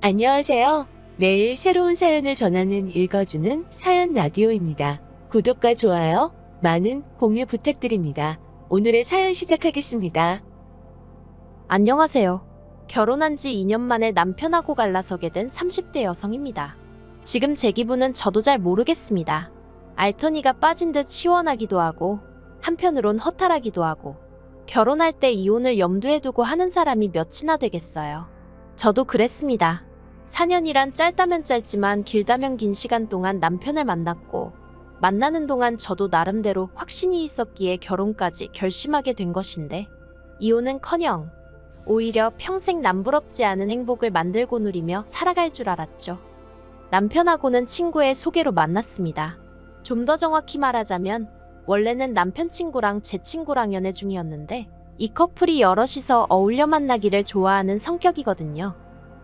안녕하세요. 매일 새로운 사연을 전하는 읽어주는 사연 라디오입니다. 구독과 좋아요, 많은 공유 부탁드립니다. 오늘의 사연 시작하겠습니다. 안녕하세요. 결혼한 지 2년 만에 남편하고 갈라서게 된 30대 여성입니다. 지금 제 기분은 저도 잘 모르겠습니다. 알터니가 빠진 듯 시원하기도 하고 한편으론 허탈하기도 하고 결혼할 때 이혼을 염두에 두고 하는 사람이 몇이나 되겠어요. 저도 그랬습니다. 4년이란 짧다면 짧지만 길다면 긴 시간 동안 남편을 만났고 만나는 동안 저도 나름대로 확신이 있었기에 결혼까지 결심하게 된 것인데 이혼은커녕 오히려 평생 남부럽지 않은 행복을 만들고 누리며 살아갈 줄 알았죠. 남편하고는 친구의 소개로 만났습니다. 좀 더 정확히 말하자면 원래는 남편 친구랑 제 친구랑 연애 중이었는데 이 커플이 여럿이서 어울려 만나기를 좋아하는 성격이거든요.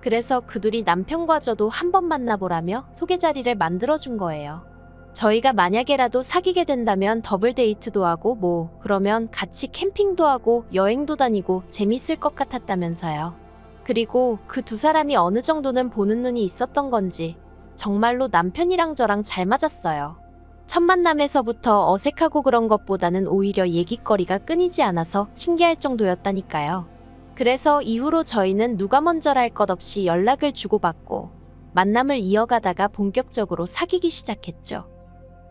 그래서 그 둘이 남편과 저도 한번 만나보라며 소개 자리를 만들어준 거예요. 저희가 만약에라도 사귀게 된다면 더블 데이트도 하고 그러면 같이 캠핑도 하고 여행도 다니고 재밌을 것 같았다면서요. 그리고 그 두 사람이 어느 정도는 보는 눈이 있었던 건지 정말로 남편이랑 저랑 잘 맞았어요. 첫 만남에서부터 어색하고 그런 것보다는 오히려 얘기거리가 끊이지 않아서 신기할 정도였다니까요. 그래서 이후로 저희는 누가 먼저랄 것 없이 연락을 주고받고 만남을 이어가다가 본격적으로 사귀기 시작했죠.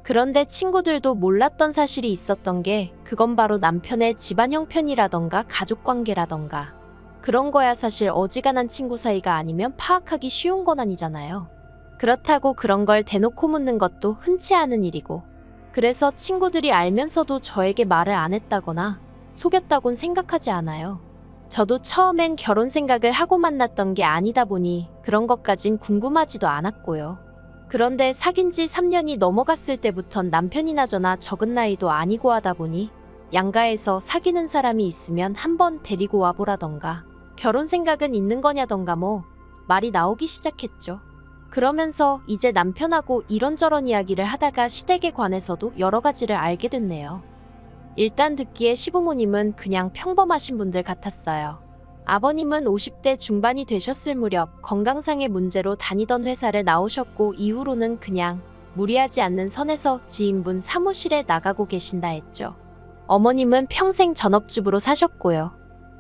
그런데 친구들도 몰랐던 사실이 있었던 게 그건 바로 남편의 집안 형편이라던가 가족관계라던가 그런 거야. 사실 어지간한 친구 사이가 아니면 파악하기 쉬운 건 아니잖아요. 그렇다고 그런 걸 대놓고 묻는 것도 흔치 않은 일이고 그래서 친구들이 알면서도 저에게 말을 안 했다거나 속였다곤 생각하지 않아요. 저도 처음엔 결혼 생각을 하고 만났던 게 아니다 보니 그런 것까진 궁금하지도 않았고요. 그런데 사귄 지 3년이 넘어갔을 때부턴 남편이나 저나 적은 나이도 아니고 하다 보니 양가에서 사귀는 사람이 있으면 한번 데리고 와보라던가 결혼 생각은 있는 거냐던가 말이 나오기 시작했죠. 그러면서 이제 남편하고 이런저런 이야기를 하다가 시댁에 관해서도 여러 가지를 알게 됐네요. 일단 듣기에 시부모님은 그냥 평범하신 분들 같았어요. 아버님은 50대 중반이 되셨을 무렵 건강상의 문제로 다니던 회사를 나오셨고 이후로는 그냥 무리하지 않는 선에서 지인분 사무실에 나가고 계신다 했죠. 어머님은 평생 전업주부로 사셨고요.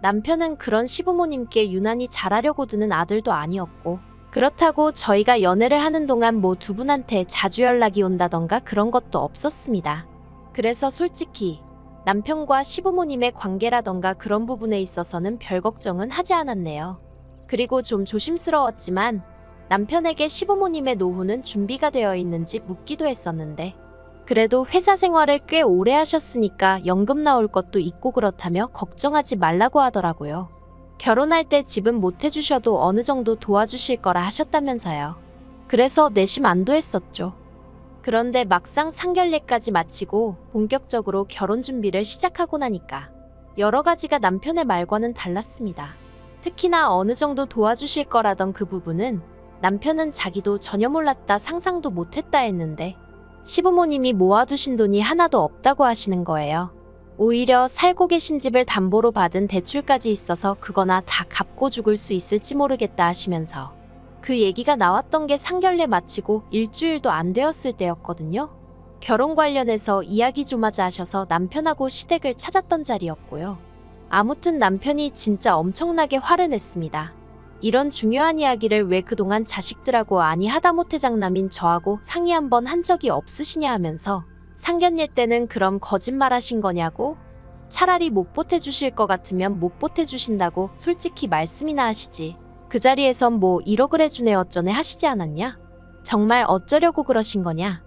남편은 그런 시부모님께 유난히 잘하려고 드는 아들도 아니었고 그렇다고 저희가 연애를 하는 동안 두 분한테 자주 연락이 온다던가 그런 것도 없었습니다. 그래서 솔직히 남편과 시부모님의 관계라던가 그런 부분에 있어서는 별 걱정은 하지 않았네요. 그리고 좀 조심스러웠지만 남편에게 시부모님의 노후는 준비가 되어 있는지 묻기도 했었는데 그래도 회사 생활을 꽤 오래 하셨으니까 연금 나올 것도 있고 그렇다며 걱정하지 말라고 하더라고요. 결혼할 때 집은 못 해주셔도 어느 정도 도와주실 거라 하셨다면서요. 그래서 내심 안도했었죠. 그런데 막상 상견례까지 마치고 본격적으로 결혼 준비를 시작하고 나니까 여러 가지가 남편의 말과는 달랐습니다. 특히나 어느 정도 도와주실 거라던 그 부분은 남편은 자기도 전혀 몰랐다 상상도 못했다 했는데 시부모님이 모아두신 돈이 하나도 없다고 하시는 거예요. 오히려 살고 계신 집을 담보로 받은 대출까지 있어서 그거나 다 갚고 죽을 수 있을지 모르겠다 하시면서 그 얘기가 나왔던 게 상견례 마치고 일주일도 안 되었을 때였거든요. 결혼 관련해서 이야기 좀 하자 하셔서 남편하고 시댁을 찾았던 자리였고요. 아무튼 남편이 진짜 엄청나게 화를 냈습니다. 이런 중요한 이야기를 왜 그동안 자식들하고 아니 하다못해 장남인 저하고 상의 한번 한 적이 없으시냐 하면서 상견례 때는 그럼 거짓말하신 거냐고 차라리 못 보태주실 것 같으면 못 보태주신다고 솔직히 말씀이나 하시지. 그 자리에선 1억을 해주네 어쩌네 하시지 않았냐? 정말 어쩌려고 그러신 거냐?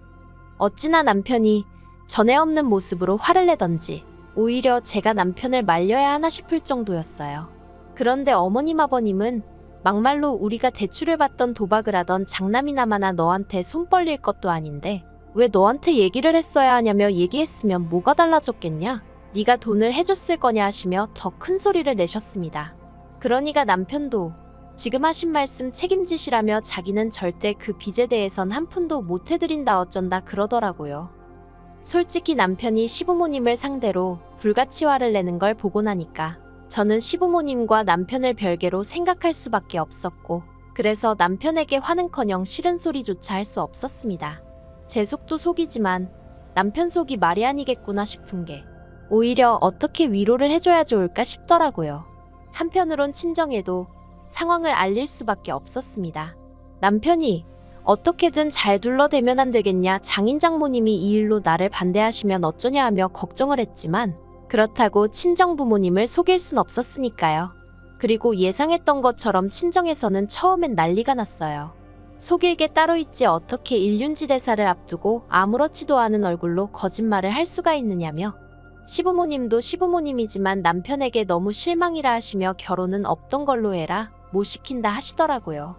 어찌나 남편이 전에 없는 모습으로 화를 내던지 오히려 제가 남편을 말려야 하나 싶을 정도였어요. 그런데 어머님 아버님은 막말로 우리가 대출을 받던 도박을 하던 장남이나마나 너한테 손 벌릴 것도 아닌데 왜 너한테 얘기를 했어야 하냐며 얘기했으면 뭐가 달라졌겠냐? 네가 돈을 해줬을 거냐 하시며 더 큰 소리를 내셨습니다. 그러니까 남편도 지금 하신 말씀 책임지시라며 자기는 절대 그 빚에 대해선 한 푼도 못 해드린다 어쩐다 그러더라고요. 솔직히 남편이 시부모님을 상대로 불같이 화를 내는 걸 보고 나니까 저는 시부모님과 남편을 별개로 생각할 수밖에 없었고 그래서 남편에게 화는커녕 싫은 소리조차 할 수 없었습니다. 제 속도 속이지만 남편 속이 말이 아니겠구나 싶은 게 오히려 어떻게 위로를 해줘야 좋을까 싶더라고요. 한편으론 친정에도 상황을 알릴 수밖에 없었습니다. 남편이 어떻게든 잘 둘러대면 안 되겠냐, 장인 장모님이 이 일로 나를 반대하시면 어쩌냐 하며 걱정을 했지만 그렇다고 친정 부모님을 속일 순 없었으니까요. 그리고 예상했던 것처럼 친정에서는 처음엔 난리가 났어요. 속일 게 따로 있지 어떻게 일륜지 대사를 앞두고 아무렇지도 않은 얼굴로 거짓말을 할 수가 있느냐며 시부모님도 시부모님이지만 남편에게 너무 실망이라 하시며 결혼은 없던 걸로 해라, 못 시킨다 하시더라고요.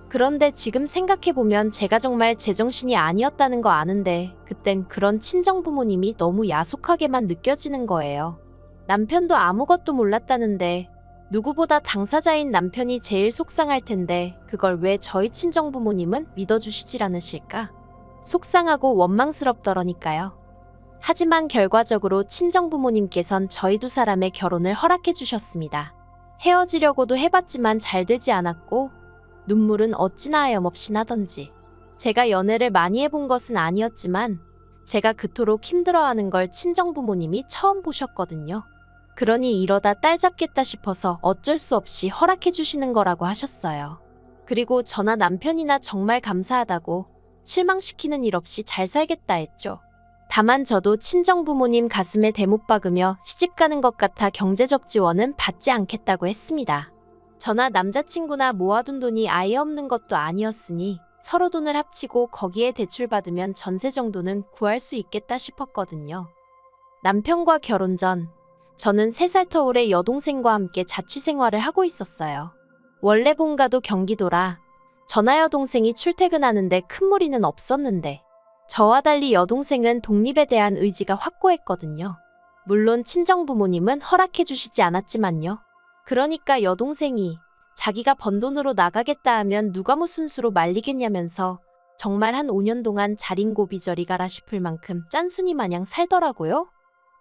그런데 지금 생각해보면 제가 정말 제정신이 아니었다는 거 아는데 그땐 그런 친정 부모님이 너무 야속하게만 느껴지는 거예요. 남편도 아무것도 몰랐다는데 누구보다 당사자인 남편이 제일 속상할 텐데 그걸 왜 저희 친정 부모님은 믿어주시질 않으실까? 속상하고 원망스럽더러니까요. 하지만 결과적으로 친정 부모님께선 저희 두 사람의 결혼을 허락해 주셨습니다. 헤어지려고도 해봤지만 잘 되지 않았고 눈물은 어찌나 하염없이 나던지. 제가 연애를 많이 해본 것은 아니었지만 제가 그토록 힘들어하는 걸 친정 부모님이 처음 보셨거든요. 그러니 이러다 딸 잡겠다 싶어서 어쩔 수 없이 허락해 주시는 거라고 하셨어요. 그리고 저나 남편이나 정말 감사하다고 실망시키는 일 없이 잘 살겠다 했죠. 다만 저도 친정 부모님 가슴에 대못 박으며 시집 가는 것 같아 경제적 지원은 받지 않겠다고 했습니다. 저나 남자친구나 모아둔 돈이 아예 없는 것도 아니었으니 서로 돈을 합치고 거기에 대출받으면 전세 정도는 구할 수 있겠다 싶었거든요. 남편과 결혼 전 저는 3살 터울의 여동생과 함께 자취 생활을 하고 있었어요. 원래 본가도 경기도라 저나 여동생이 출퇴근하는데 큰 무리는 없었는데 저와 달리 여동생은 독립에 대한 의지가 확고했거든요. 물론 친정 부모님은 허락해 주시지 않았지만요. 그러니까 여동생이 자기가 번 돈으로 나가겠다 하면 누가 무슨 수로 말리겠냐면서 정말 한 5년 동안 자린고비 저리 가라 싶을 만큼 짠순이 마냥 살더라고요.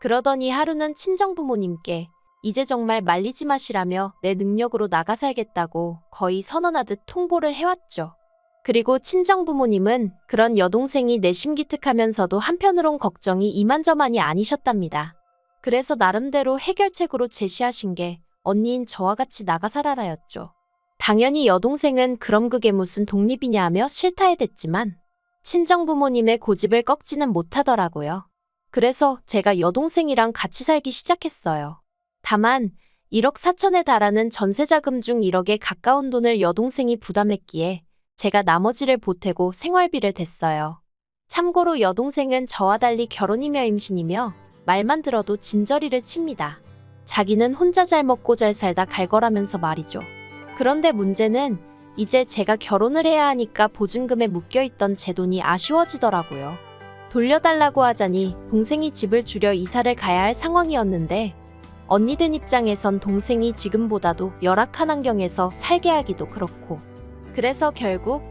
그러더니 하루는 친정 부모님께 이제 정말 말리지 마시라며 내 능력으로 나가 살겠다고 거의 선언하듯 통보를 해왔죠. 그리고 친정 부모님은 그런 여동생이 내심기특하면서도 한편으론 걱정이 이만저만이 아니셨답니다. 그래서 나름대로 해결책으로 제시하신 게 언니인 저와 같이 나가 살아라였죠. 당연히 여동생은 그럼 그게 무슨 독립이냐 하며 싫다 해댔지만 친정 부모님의 고집을 꺾지는 못하더라고요. 그래서 제가 여동생이랑 같이 살기 시작했어요. 다만 1억 4천에 달하는 전세자금 중 1억에 가까운 돈을 여동생이 부담했기에 제가 나머지를 보태고 생활비를 댔어요. 참고로 여동생은 저와 달리 결혼이며 임신이며 말만 들어도 진저리를 칩니다. 자기는 혼자 잘 먹고 잘 살다 갈 거라면서 말이죠. 그런데 문제는 이제 제가 결혼을 해야 하니까 보증금에 묶여있던 제 돈이 아쉬워지더라고요. 돌려달라고 하자니 동생이 집을 줄여 이사를 가야 할 상황이었는데 언니 된 입장에선 동생이 지금보다도 열악한 환경에서 살게 하기도 그렇고 그래서 결국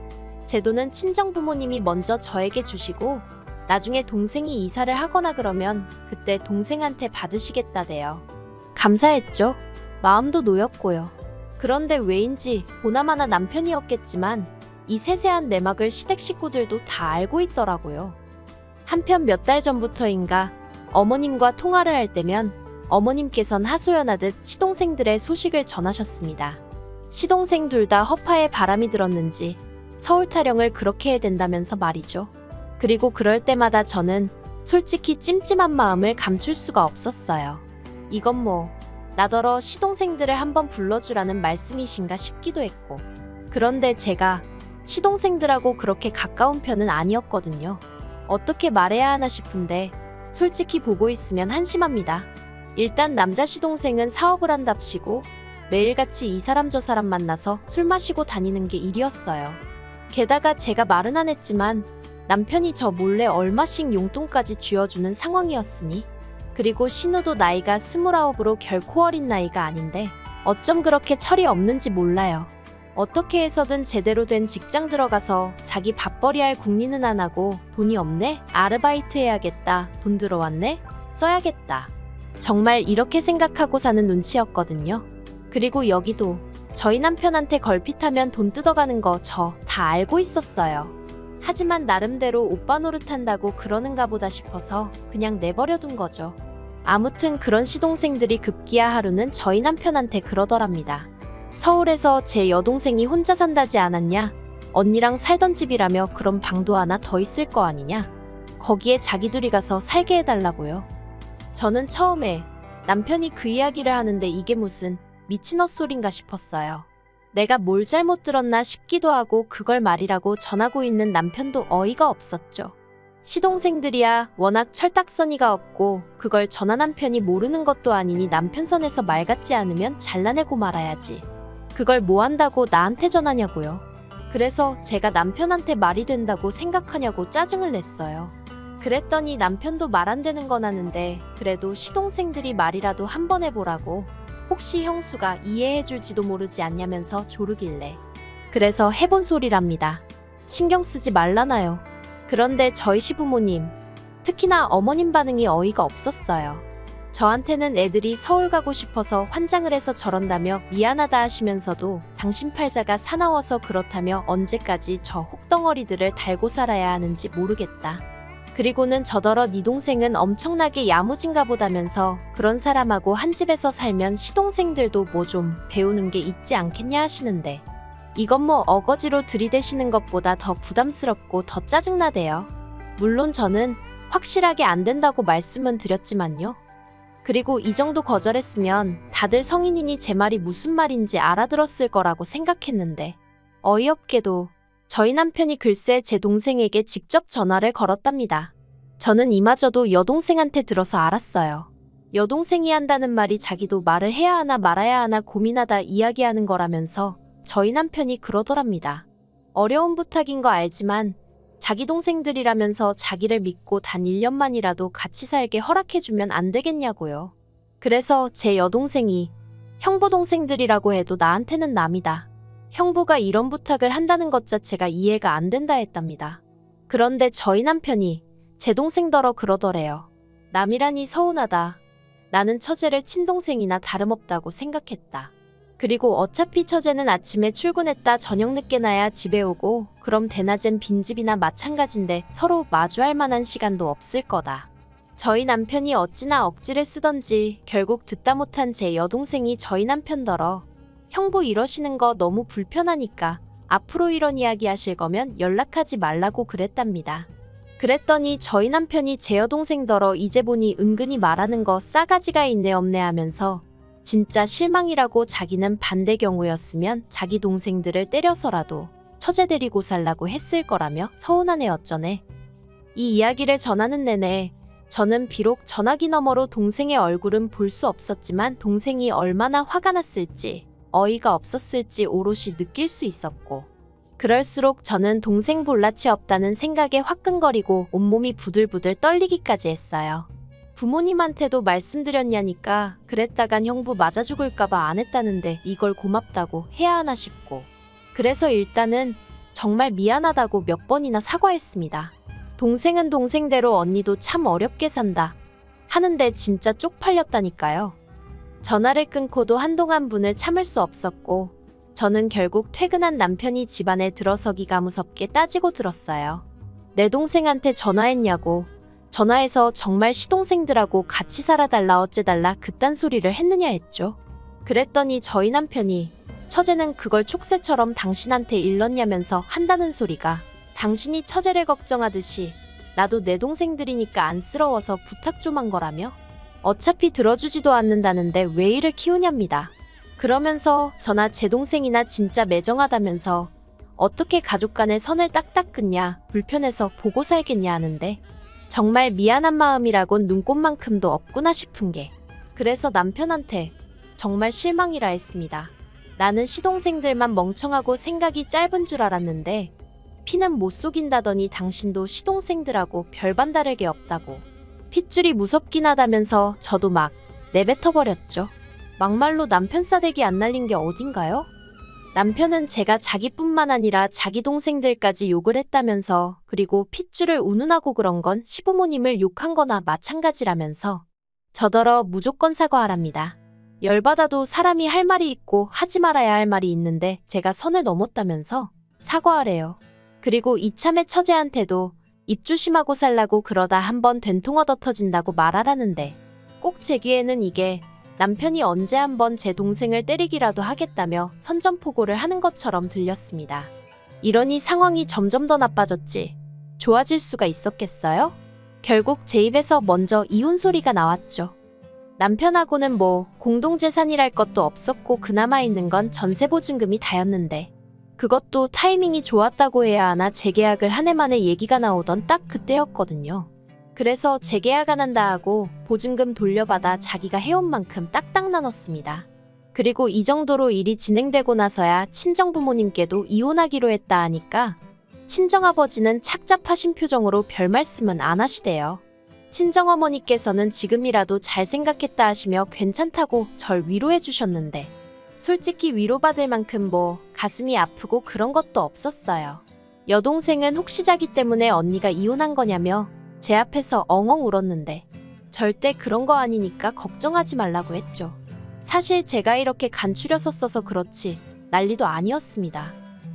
제 돈은 친정 부모님이 먼저 저에게 주시고 나중에 동생이 이사를 하거나 그러면 그때 동생한테 받으시겠다대요. 감사했죠. 마음도 놓였고요. 그런데 왜인지 보나마나 남편이었겠지만 이 세세한 내막을 시댁 식구들도 다 알고 있더라고요. 한편 몇 달 전부터인가 어머님과 통화를 할 때면 어머님께선 하소연하듯 시동생들의 소식을 전하셨습니다. 시동생 둘 다 허파에 바람이 들었는지 서울 타령을 그렇게 해야 된다면서 말이죠. 그리고 그럴 때마다 저는 솔직히 찜찜한 마음을 감출 수가 없었어요. 이건 뭐 나더러 시동생들을 한번 불러주라는 말씀이신가 싶기도 했고 그런데 제가 시동생들하고 그렇게 가까운 편은 아니었거든요. 어떻게 말해야 하나 싶은데 솔직히 보고 있으면 한심합니다. 일단 남자 시동생은 사업을 한답시고 매일같이 이 사람 저 사람 만나서 술 마시고 다니는 게 일이었어요. 게다가 제가 말은 안 했지만 남편이 저 몰래 얼마씩 용돈까지 쥐어주는 상황이었으니 그리고 신우도 나이가 29으로 결코 어린 나이가 아닌데 어쩜 그렇게 철이 없는지 몰라요. 어떻게 해서든 제대로 된 직장 들어가서 자기 밥벌이 할 궁리는 안 하고 돈이 없네? 아르바이트 해야겠다. 돈 들어왔네? 써야겠다. 정말 이렇게 생각하고 사는 눈치였거든요. 그리고 여기도 저희 남편한테 걸핏하면 돈 뜯어가는 거 저 다 알고 있었어요. 하지만 나름대로 오빠 노릇한다고 그러는가 보다 싶어서 그냥 내버려둔 거죠. 아무튼 그런 시동생들이 급기야 하루는 저희 남편한테 그러더랍니다. 서울에서 제 여동생이 혼자 산다지 않았냐? 언니랑 살던 집이라며 그럼 방도 하나 더 있을 거 아니냐? 거기에 자기들이 가서 살게 해달라고요. 저는 처음에 남편이 그 이야기를 하는데 이게 무슨 미친 헛소린가 싶었어요. 내가 뭘 잘못 들었나 싶기도 하고 그걸 말이라고 전하고 있는 남편도 어이가 없었죠. 시동생들이야 워낙 철딱서니가 없고 그걸 전화 남편이 모르는 것도 아니니 남편 선에서 말 같지 않으면 잘라내고 말아야지. 그걸 뭐 한다고 나한테 전하냐고요. 그래서 제가 남편한테 말이 된다고 생각하냐고 짜증을 냈어요. 그랬더니 남편도 말 안 되는 건 아는데 그래도 시동생들이 말이라도 한번 해보라고 혹시 형수가 이해해줄지도 모르지 않냐면서 조르길래 그래서 해본 소리랍니다. 신경 쓰지 말라나요. 그런데 저희 시부모님, 특히나 어머님 반응이 어이가 없었어요. 저한테는 애들이 서울 가고 싶어서 환장을 해서 저런다며 미안하다 하시면서도 당신 팔자가 사나워서 그렇다며 언제까지 저 혹덩어리들을 달고 살아야 하는지 모르겠다. 그리고는 저더러 네 동생은 엄청나게 야무진가 보다면서 그런 사람하고 한 집에서 살면 시동생들도 뭐 좀 배우는 게 있지 않겠냐 하시는데 이건 뭐 어거지로 들이대시는 것보다 더 부담스럽고 더 짜증나대요. 물론 저는 확실하게 안 된다고 말씀은 드렸지만요. 그리고 이 정도 거절했으면 다들 성인이니 제 말이 무슨 말인지 알아들었을 거라고 생각했는데 어이없게도 저희 남편이 글쎄 제 동생에게 직접 전화를 걸었답니다. 저는 이마저도 여동생한테 들어서 알았어요. 여동생이 한다는 말이 자기도 말을 해야 하나 말아야 하나 고민하다 이야기하는 거라면서 저희 남편이 그러더랍니다. 어려운 부탁인 거 알지만 자기 동생들이라면서 자기를 믿고 단 1년만이라도 같이 살게 허락해주면 안 되겠냐고요. 그래서 제 여동생이 형부 동생들이라고 해도 나한테는 남이다. 형부가 이런 부탁을 한다는 것 자체가 이해가 안 된다 했답니다. 그런데 저희 남편이 제 동생더러 그러더래요. 남이라니 서운하다. 나는 처제를 친동생이나 다름없다고 생각했다. 그리고 어차피 처제는 아침에 출근했다 저녁 늦게 나야 집에 오고 그럼 대낮엔 빈집이나 마찬가지인데 서로 마주할 만한 시간도 없을 거다. 저희 남편이 어찌나 억지를 쓰던지 결국 듣다 못한 제 여동생이 저희 남편더러 형부 이러시는 거 너무 불편하니까 앞으로 이런 이야기 하실 거면 연락하지 말라고 그랬답니다. 그랬더니 저희 남편이 제 여동생더러 이제 보니 은근히 말하는 거 싸가지가 있네 없네 하면서 진짜 실망이라고 자기는 반대 경우였으면 자기 동생들을 때려서라도 처제 데리고 살라고 했을 거라며 서운하네 어쩌네. 이 이야기를 전하는 내내 저는 비록 전화기 너머로 동생의 얼굴은 볼 수 없었지만 동생이 얼마나 화가 났을지 어이가 없었을지 오롯이 느낄 수 있었고 그럴수록 저는 동생 볼낯이 없다는 생각에 화끈거리고 온몸이 부들부들 떨리기까지 했어요. 부모님한테도 말씀드렸냐니까 그랬다간 형부 맞아 죽을까봐 안 했다는데 이걸 고맙다고 해야 하나 싶고 그래서 일단은 정말 미안하다고 몇 번이나 사과했습니다. 동생은 동생대로 언니도 참 어렵게 산다 하는데 진짜 쪽팔렸다니까요. 전화를 끊고도 한동안 분을 참을 수 없었고 저는 결국 퇴근한 남편이 집안에 들어서기가 무섭게 따지고 들었어요. 내 동생한테 전화했냐고 전화해서 정말 시동생들하고 같이 살아달라 어째달라 그딴 소리를 했느냐 했죠. 그랬더니 저희 남편이 처제는 그걸 촉새처럼 당신한테 일렀냐면서 한다는 소리가 당신이 처제를 걱정하듯이 나도 내 동생들이니까 안쓰러워서 부탁 좀 한 거라며 어차피 들어주지도 않는다는데 왜 이를 키우냐입니다. 그러면서 저나 제 동생이나 진짜 매정하다면서 어떻게 가족 간의 선을 딱딱 긋냐 불편해서 보고 살겠냐 하는데 정말 미안한 마음이라곤 눈꽃만큼도 없구나 싶은 게 그래서 남편한테 정말 실망이라 했습니다. 나는 시동생들만 멍청하고 생각이 짧은 줄 알았는데 피는 못 속인다더니 당신도 시동생들하고 별반 다를 게 없다고 핏줄이 무섭긴 하다면서 저도 막 내뱉어버렸죠. 막말로 남편 싸대기 안 날린 게 어딘가요? 남편은 제가 자기뿐만 아니라 자기 동생들까지 욕을 했다면서 그리고 핏줄을 운운하고 그런 건 시부모님을 욕한 거나 마찬가지라면서 저더러 무조건 사과하랍니다. 열받아도 사람이 할 말이 있고 하지 말아야 할 말이 있는데 제가 선을 넘었다면서 사과하래요. 그리고 이참에 처제한테도 입 조심하고 살라고 그러다 한번 된통 얻어 터진다고 말하라는데 꼭 제 귀에는 이게 남편이 언제 한번 제 동생을 때리기라도 하겠다며 선전포고를 하는 것처럼 들렸습니다. 이러니 상황이 점점 더 나빠졌지. 좋아질 수가 있었겠어요? 결국 제 입에서 먼저 이혼 소리가 나왔죠. 남편하고는 뭐 공동재산이랄 것도 없었고 그나마 있는 건 전세보증금이 다였는데 그것도 타이밍이 좋았다고 해야 하나 재계약을 한 해 만에 얘기가 나오던 딱 그때였거든요. 그래서 재계약 안 한다 하고 보증금 돌려받아 자기가 해온 만큼 딱딱 나눴습니다. 그리고 이 정도로 일이 진행되고 나서야 친정부모님께도 이혼하기로 했다 하니까 친정아버지는 착잡하신 표정으로 별 말씀은 안 하시대요. 친정어머니께서는 지금이라도 잘 생각했다 하시며 괜찮다고 절 위로해 주셨는데 솔직히 위로받을 만큼 뭐 가슴이 아프고 그런 것도 없었어요. 여동생은 혹시 자기 때문에 언니가 이혼한 거냐며 제 앞에서 엉엉 울었는데 절대 그런 거 아니니까 걱정하지 말라고 했죠. 사실 제가 이렇게 간추려서 그렇지 난리도 아니었습니다.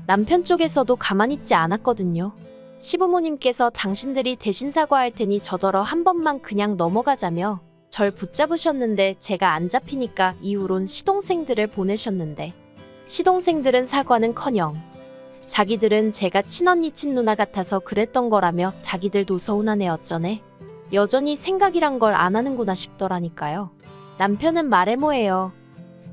남편 쪽에서도 가만히 있지 않았거든요. 시부모님께서 당신들이 대신 사과할 테니 저더러 한 번만 그냥 넘어가자며 절 붙잡으셨는데 제가 안 잡히니까 이후론 시동생들을 보내셨는데 시동생들은 사과는커녕 자기들은 제가 친언니 친누나 같아서 그랬던 거라며 자기들도 서운하네 어쩌네. 여전히 생각이란 걸 안 하는구나 싶더라니까요. 남편은 말해 뭐해요.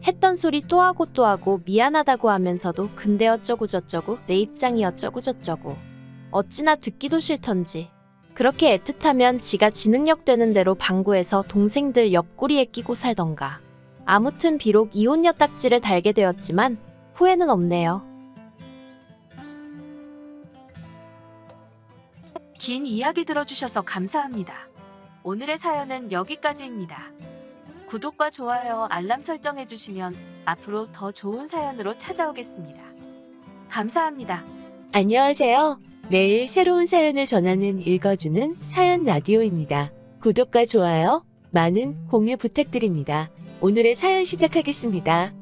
했던 소리 또 하고 또 하고 미안하다고 하면서도 근데 어쩌고 저쩌고 내 입장이 어쩌고 저쩌고 어찌나 듣기도 싫던지. 그렇게 애틋하면 지가 지능력 되는 대로 방구해서 동생들 옆구리에 끼고 살던가. 아무튼 비록 이혼녀 딱지를 달게 되었지만 후회는 없네요. 긴 이야기 들어주셔서 감사합니다. 오늘의 사연은 여기까지입니다. 구독과 좋아요, 알람 설정해주시면 앞으로 더 좋은 사연으로 찾아오겠습니다. 감사합니다. 안녕하세요. 매일 새로운 사연을 전하는 읽어주는 사연 라디오입니다. 구독과 좋아요, 많은 공유 부탁드립니다. 오늘의 사연 시작하겠습니다.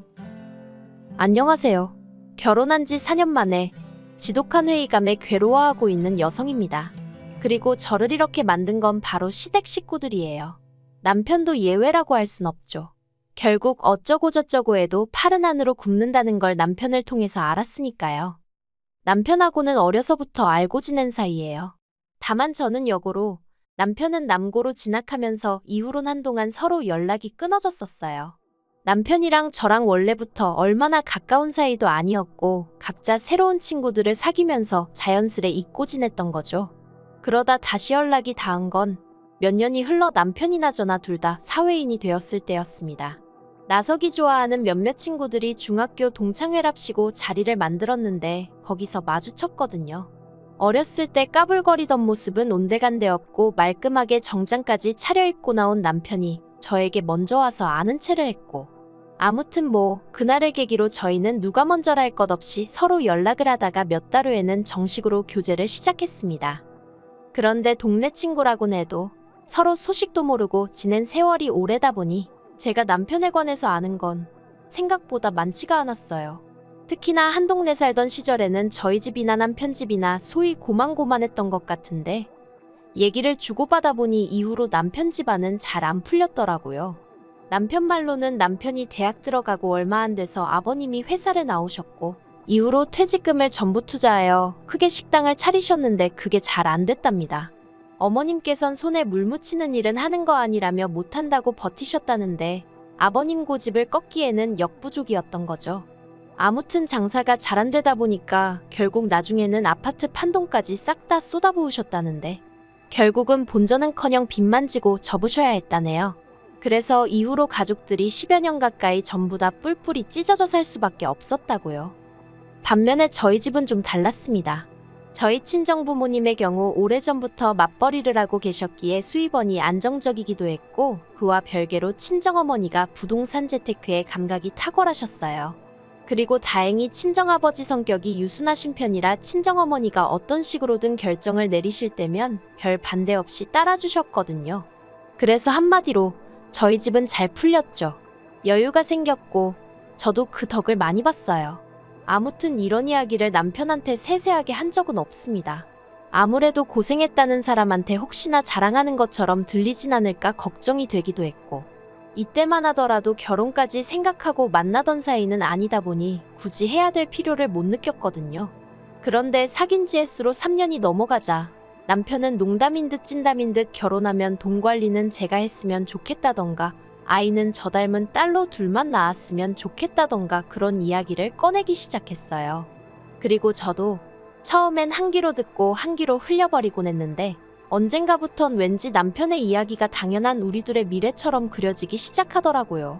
안녕하세요. 결혼한 지 4년 만에 지독한 회의감에 괴로워하고 있는 여성입니다. 그리고 저를 이렇게 만든 건 바로 시댁 식구들이에요. 남편도 예외라고 할 순 없죠. 결국 어쩌고 저쩌고 해도 팔은 안으로 굽는다는 걸 남편을 통해서 알았으니까요. 남편하고는 어려서부터 알고 지낸 사이예요. 다만 저는 여고로, 남편은 남고로 진학하면서 이후론 한동안 서로 연락이 끊어졌었어요. 남편이랑 저랑 원래부터 얼마나 가까운 사이도 아니었고 각자 새로운 친구들을 사귀면서 자연스레 잊고 지냈던 거죠. 그러다 다시 연락이 닿은 건 몇 년이 흘러 남편이나 저나 둘 다 사회인이 되었을 때였습니다. 나서기 좋아하는 몇몇 친구들이 중학교 동창회랍시고 자리를 만들었는데 거기서 마주쳤거든요. 어렸을 때 까불거리던 모습은 온데간데 없고 말끔하게 정장까지 차려입고 나온 남편이 저에게 먼저 와서 아는 체를 했고 아무튼 뭐 그날을 계기로 저희는 누가 먼저랄 것 없이 서로 연락을 하다가 몇 달 후에는 정식으로 교제를 시작했습니다. 그런데 동네 친구라곤 해도 서로 소식도 모르고 지낸 세월이 오래다 보니 제가 남편에 관해서 아는 건 생각보다 많지가 않았어요. 특히나 한 동네 살던 시절에는 저희 집이나 남편 집이나 소위 고만고만했던 것 같은데 얘기를 주고받아 보니 이후로 남편 집안은 잘 안 풀렸더라고요. 남편 말로는 남편이 대학 들어가고 얼마 안 돼서 아버님이 회사를 나오셨고 이후로 퇴직금을 전부 투자하여 크게 식당을 차리셨는데 그게 잘 안 됐답니다. 어머님께선 손에 물 묻히는 일은 하는 거 아니라며 못한다고 버티셨다는데 아버님 고집을 꺾기에는 역부족이었던 거죠. 아무튼 장사가 잘 안 되다 보니까 결국 나중에는 아파트 판돈까지 싹 다 쏟아부으셨다는데 결국은 본전은커녕 빚만 지고 접으셔야 했다네요. 그래서 이후로 가족들이 10여 년 가까이 전부 다 뿔뿔이 찢어져 살 수밖에 없었다고요. 반면에 저희 집은 좀 달랐습니다. 저희 친정부모님의 경우 오래전부터 맞벌이를 하고 계셨기에 수입원이 안정적이기도 했고 그와 별개로 친정어머니가 부동산 재테크에 감각이 탁월하셨어요. 그리고 다행히 친정아버지 성격이 유순하신 편이라 친정어머니가 어떤 식으로든 결정을 내리실 때면 별 반대 없이 따라주셨거든요. 그래서 한마디로 저희 집은 잘 풀렸죠. 여유가 생겼고 저도 그 덕을 많이 봤어요. 아무튼 이런 이야기를 남편한테 세세하게 한 적은 없습니다. 아무래도 고생했다는 사람한테 혹시나 자랑하는 것처럼 들리진 않을까 걱정이 되기도 했고, 이때만 하더라도 결혼까지 생각하고 만나던 사이는 아니다 보니 굳이 해야 될 필요를 못 느꼈거든요. 그런데 사귄 지 횟수로 3년이 넘어가자 남편은 농담인 듯 찐담인 듯 결혼하면 돈 관리는 제가 했으면 좋겠다던가, 아이는 저 닮은 딸로 둘만 낳았으면 좋겠다던가 그런 이야기를 꺼내기 시작했어요. 그리고 저도 처음엔 한 귀로 듣고 한 귀로 흘려버리곤 했는데, 언젠가부턴 왠지 남편의 이야기가 당연한 우리 둘의 미래처럼 그려지기 시작하더라고요.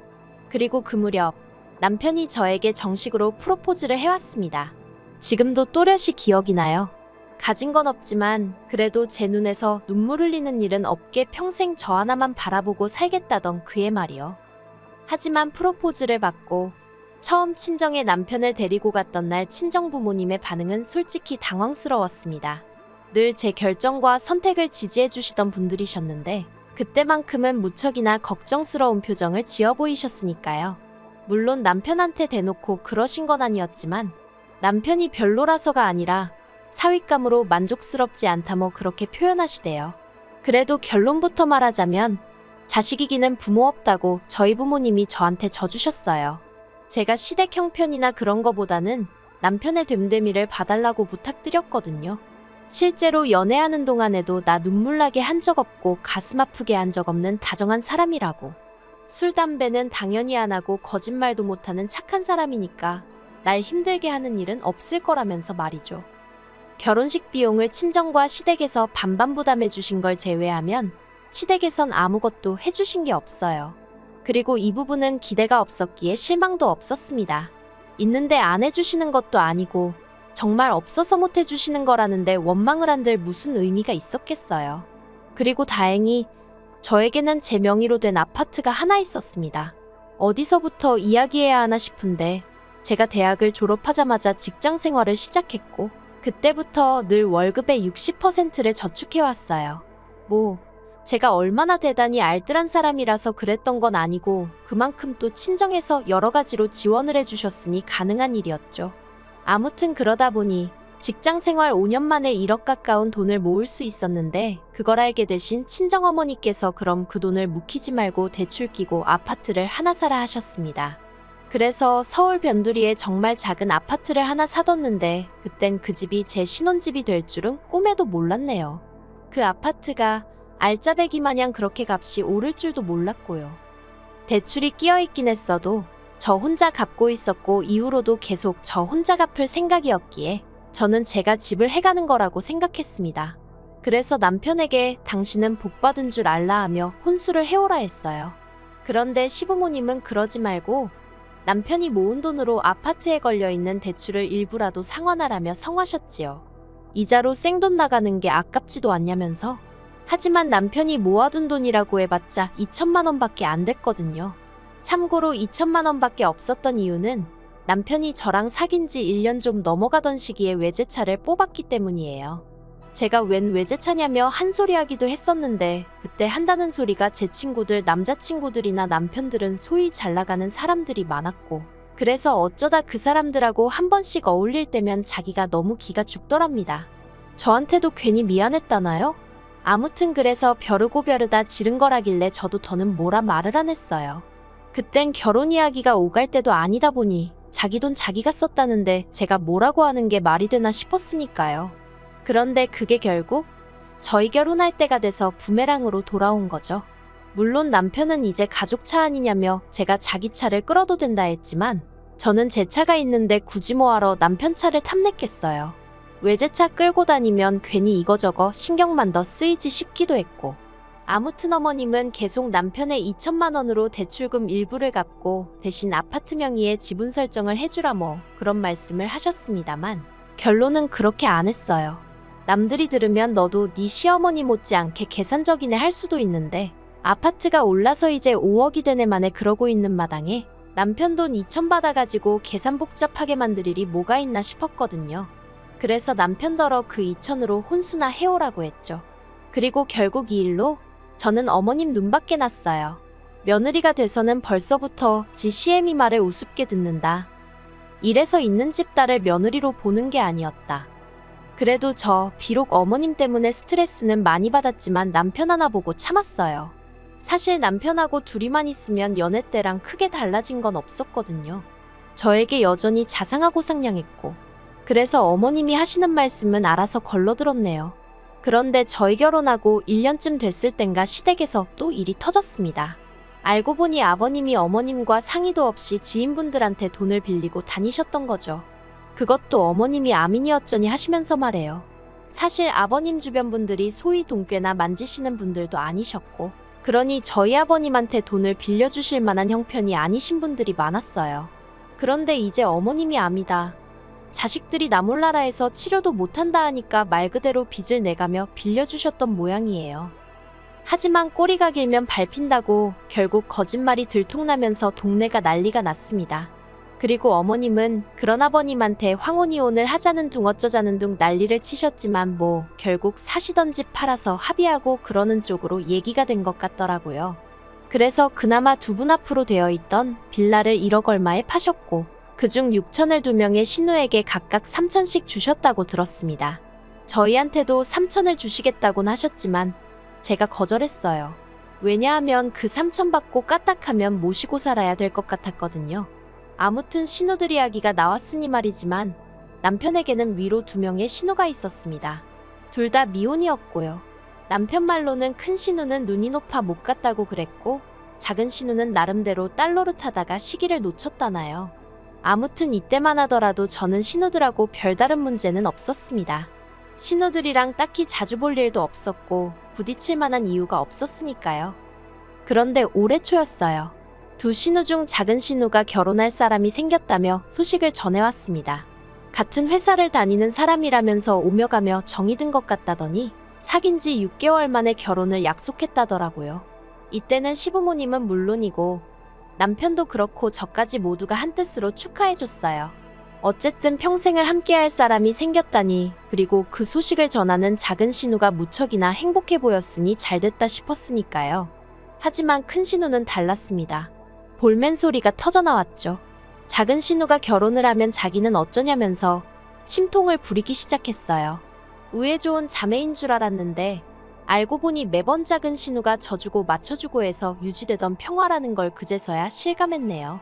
그리고 그 무렵 남편이 저에게 정식으로 프로포즈를 해왔습니다. 지금도 또렷이 기억이 나요. 가진 건 없지만 그래도 제 눈에서 눈물 흘리는 일은 없게 평생 저 하나만 바라보고 살겠다던 그의 말이요. 하지만 프로포즈를 받고 처음 친정에 남편을 데리고 갔던 날 친정 부모님의 반응은 솔직히 당황스러웠습니다. 늘 제 결정과 선택을 지지해 주시던 분들이셨는데 그때만큼은 무척이나 걱정스러운 표정을 지어 보이셨으니까요. 물론 남편한테 대놓고 그러신 건 아니었지만 남편이 별로라서가 아니라 사윗감으로 만족스럽지 않다 뭐 그렇게 표현하시대요. 그래도 결론부터 말하자면 자식이기는 부모 없다고 저희 부모님이 저한테 져주셨어요. 제가 시댁 형편이나 그런 거보다는 남편의 됨됨이를 봐달라고 부탁드렸거든요. 실제로 연애하는 동안에도 나 눈물 나게 한 적 없고 가슴 아프게 한 적 없는 다정한 사람이라고. 술, 담배는 당연히 안 하고 거짓말도 못하는 착한 사람이니까 날 힘들게 하는 일은 없을 거라면서 말이죠. 결혼식 비용을 친정과 시댁에서 반반 부담해 주신 걸 제외하면 시댁에선 아무것도 해주신 게 없어요. 그리고 이 부분은 기대가 없었기에 실망도 없었습니다. 있는데 안 해주시는 것도 아니고 정말 없어서 못 해주시는 거라는데 원망을 한들 무슨 의미가 있었겠어요. 그리고 다행히 저에게는 제 명의로 된 아파트가 하나 있었습니다. 어디서부터 이야기해야 하나 싶은데 제가 대학을 졸업하자마자 직장 생활을 시작했고 그때부터 늘 월급의 60%를 저축해왔어요. 제가 얼마나 대단히 알뜰한 사람이라서 그랬던 건 아니고 그만큼 또 친정에서 여러 가지로 지원을 해주셨으니 가능한 일이었죠. 아무튼 그러다 보니 직장 생활 5년 만에 1억 가까운 돈을 모을 수 있었는데 그걸 알게 되신 친정어머니께서 그럼 그 돈을 묵히지 말고 대출 끼고 아파트를 하나 사라 하셨습니다. 그래서 서울 변두리에 정말 작은 아파트를 하나 사뒀는데 그땐 그 집이 제 신혼집이 될 줄은 꿈에도 몰랐네요. 그 아파트가 알짜배기 마냥 그렇게 값이 오를 줄도 몰랐고요. 대출이 끼어있긴 했어도 저 혼자 갚고 있었고 이후로도 계속 저 혼자 갚을 생각이었기에 저는 제가 집을 해가는 거라고 생각했습니다. 그래서 남편에게 당신은 복받은 줄 알라 하며 혼수를 해오라 했어요. 그런데 시부모님은 그러지 말고 남편이 모은 돈으로 아파트에 걸려있는 대출을 일부라도 상환하라며 성하셨지요. 이자로 생돈 나가는 게 아깝지도 않냐면서. 하지만 남편이 모아둔 돈이라고 해봤자 2천만 원밖에 안 됐거든요. 참고로 2천만 원밖에 없었던 이유는 남편이 저랑 사귄 지 1년 좀 넘어가던 시기에 외제차를 뽑았기 때문이에요. 제가 웬 외제차냐며 한 소리 하기도 했었는데 그때 한다는 소리가 제 친구들 남자친구들이나 남편들은 소위 잘 나가는 사람들이 많았고 그래서 어쩌다 그 사람들하고 한 번씩 어울릴 때면 자기가 너무 기가 죽더랍니다. 저한테도 괜히 미안했다나요? 아무튼 그래서 벼르고 벼르다 지른 거라길래 저도 더는 뭐라 말을 안 했어요. 그땐 결혼 이야기가 오갈 때도 아니다 보니 자기 돈 자기가 썼다는데 제가 뭐라고 하는 게 말이 되나 싶었으니까요. 그런데 그게 결국 저희 결혼할 때가 돼서 부메랑으로 돌아온 거죠. 물론 남편은 이제 가족차 아니냐며 제가 자기 차를 끌어도 된다 했지만 저는 제 차가 있는데 굳이 뭐하러 남편 차를 탐냈겠어요. 외제차 끌고 다니면 괜히 이거저거 신경만 더 쓰이지 싶기도 했고 아무튼 어머님은 계속 남편의 2천만 원으로 대출금 일부를 갚고 대신 아파트 명의의 지분 설정을 해주라 뭐 그런 말씀을 하셨습니다만 결론은 그렇게 안 했어요. 남들이 들으면 너도 네 시어머니 못지않게 계산적이네 할 수도 있는데 아파트가 올라서 이제 5억이 되네 만에 그러고 있는 마당에 남편 돈 2천 받아가지고 계산 복잡하게 만들 일이 뭐가 있나 싶었거든요. 그래서 남편더러 그 2천으로 혼수나 해오라고 했죠. 그리고 결국 이 일로 저는 어머님 눈밖에 났어요. 며느리가 돼서는 벌써부터 지 시애미 말을 우습게 듣는다. 이래서 있는 집 딸을 며느리로 보는 게 아니었다. 그래도 저 비록 어머님 때문에 스트레스는 많이 받았지만 남편 하나 보고 참았어요. 사실 남편하고 둘이만 있으면 연애 때랑 크게 달라진 건 없었거든요. 저에게 여전히 자상하고 상냥했고, 그래서 어머님이 하시는 말씀은 알아서 걸러들었네요. 그런데 저희 결혼하고 1년쯤 됐을 땐가 시댁에서 또 일이 터졌습니다. 알고 보니 아버님이 어머님과 상의도 없이 지인분들한테 돈을 빌리고 다니셨던 거죠. 그것도 어머님이 아민이었쩌니 하시면서 말해요. 사실 아버님 주변 분들이 소위 돈꾀나 만지시는 분들도 아니셨고, 그러니 저희 아버님한테 돈을 빌려주실 만한 형편이 아니신 분들이 많았어요. 그런데 이제 어머님이 암이다. 자식들이 나몰라라에서 치료도 못한다 하니까 말 그대로 빚을 내가며 빌려주셨던 모양이에요. 하지만 꼬리가 길면 밟힌다고 결국 거짓말이 들통나면서 동네가 난리가 났습니다. 그리고 어머님은 그런 아버님한테 황혼이혼을 하자는 둥 어쩌자는 둥 난리를 치셨지만 뭐 결국 사시던 집 팔아서 합의하고 그러는 쪽으로 얘기가 된 것 같더라고요. 그래서 그나마 두 분 앞으로 되어 있던 빌라를 1억 얼마에 파셨고 그중 6천을 2명의 신우에게 각각 3천씩 주셨다고 들었습니다. 저희한테도 3천을 주시겠다곤 하셨지만 제가 거절했어요. 왜냐하면 그 3천 받고 까딱하면 모시고 살아야 될 것 같았거든요. 아무튼 신우들 이야기가 나왔으니 말이지만 남편에게는 위로 2명의 신우가 있었습니다. 둘 다 미혼이었고요. 남편 말로는 큰 신우는 눈이 높아 못 갔다고 그랬고 작은 신우는 나름대로 딸 노릇하다가 시기를 놓쳤다나요. 아무튼 이때만 하더라도 저는 신우들하고 별다른 문제는 없었습니다. 신우들이랑 딱히 자주 볼 일도 없었고 부딪힐 만한 이유가 없었으니까요. 그런데 올해 초였어요. 두 신우 중 작은 신우가 결혼할 사람이 생겼다며 소식을 전해왔습니다. 같은 회사를 다니는 사람이라면서 오며 가며 정이 든 것 같다더니 사귄 지 6개월 만에 결혼을 약속했다더라고요. 이때는 시부모님은 물론이고 남편도 그렇고 저까지 모두가 한뜻으로 축하해줬어요. 어쨌든 평생을 함께할 사람이 생겼다니, 그리고 그 소식을 전하는 작은 신우가 무척이나 행복해 보였으니 잘됐다 싶었으니까요. 하지만 큰 신우는 달랐습니다. 볼멘 소리가 터져나왔죠. 작은 신우가 결혼을 하면 자기는 어쩌냐면서 심통을 부리기 시작했어요. 우애 좋은 자매인 줄 알았는데 알고 보니 매번 작은 신우가 져주고 맞춰주고 해서 유지되던 평화라는 걸 그제서야 실감했네요.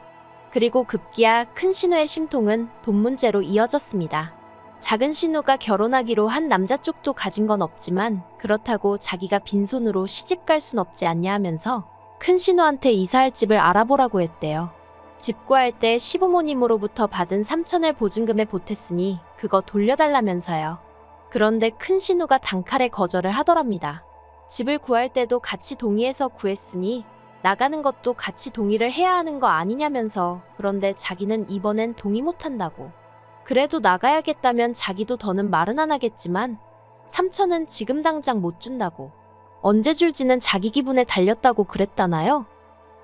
그리고 급기야 큰 신우의 심통은 돈 문제로 이어졌습니다. 작은 신우가 결혼하기로 한 남자 쪽도 가진 건 없지만 그렇다고 자기가 빈손으로 시집 갈 순 없지 않냐 하면서 큰 신우한테 이사할 집을 알아보라고 했대요. 집 구할 때 시부모님으로부터 받은 3천을 보증금에 보탰으니 그거 돌려달라면서요. 그런데 큰 신우가 단칼에 거절을 하더랍니다. 집을 구할 때도 같이 동의해서 구했으니 나가는 것도 같이 동의를 해야 하는 거 아니냐면서, 그런데 자기는 이번엔 동의 못한다고. 그래도 나가야겠다면 자기도 더는 말은 안 하겠지만 3천은 지금 당장 못 준다고. 언제 줄지는 자기 기분에 달렸다고 그랬다나요?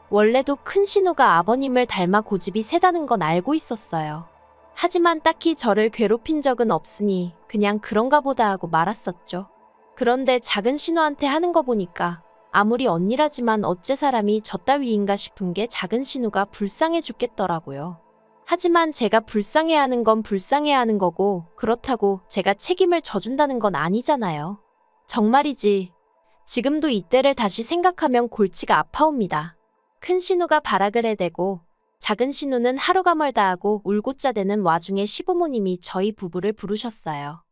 원래도 큰 신우가 아버님을 닮아 고집이 세다는 건 알고 있었어요. 하지만 딱히 저를 괴롭힌 적은 없으니 그냥 그런가 보다 하고 말았었죠. 그런데 작은 신우한테 하는 거 보니까 아무리 언니라지만 어째 사람이 저 따위인가 싶은 게 작은 신우가 불쌍해 죽겠더라고요. 하지만 제가 불쌍해하는 건 불쌍해하는 거고 그렇다고 제가 책임을 져준다는 건 아니잖아요. 정말이지. 지금도 이때를 다시 생각하면 골치가 아파옵니다. 큰 신우가 발악을 해대고 작은 신우는 하루가 멀다 하고 울고자 대는 와중에 시부모님이 저희 부부를 부르셨어요.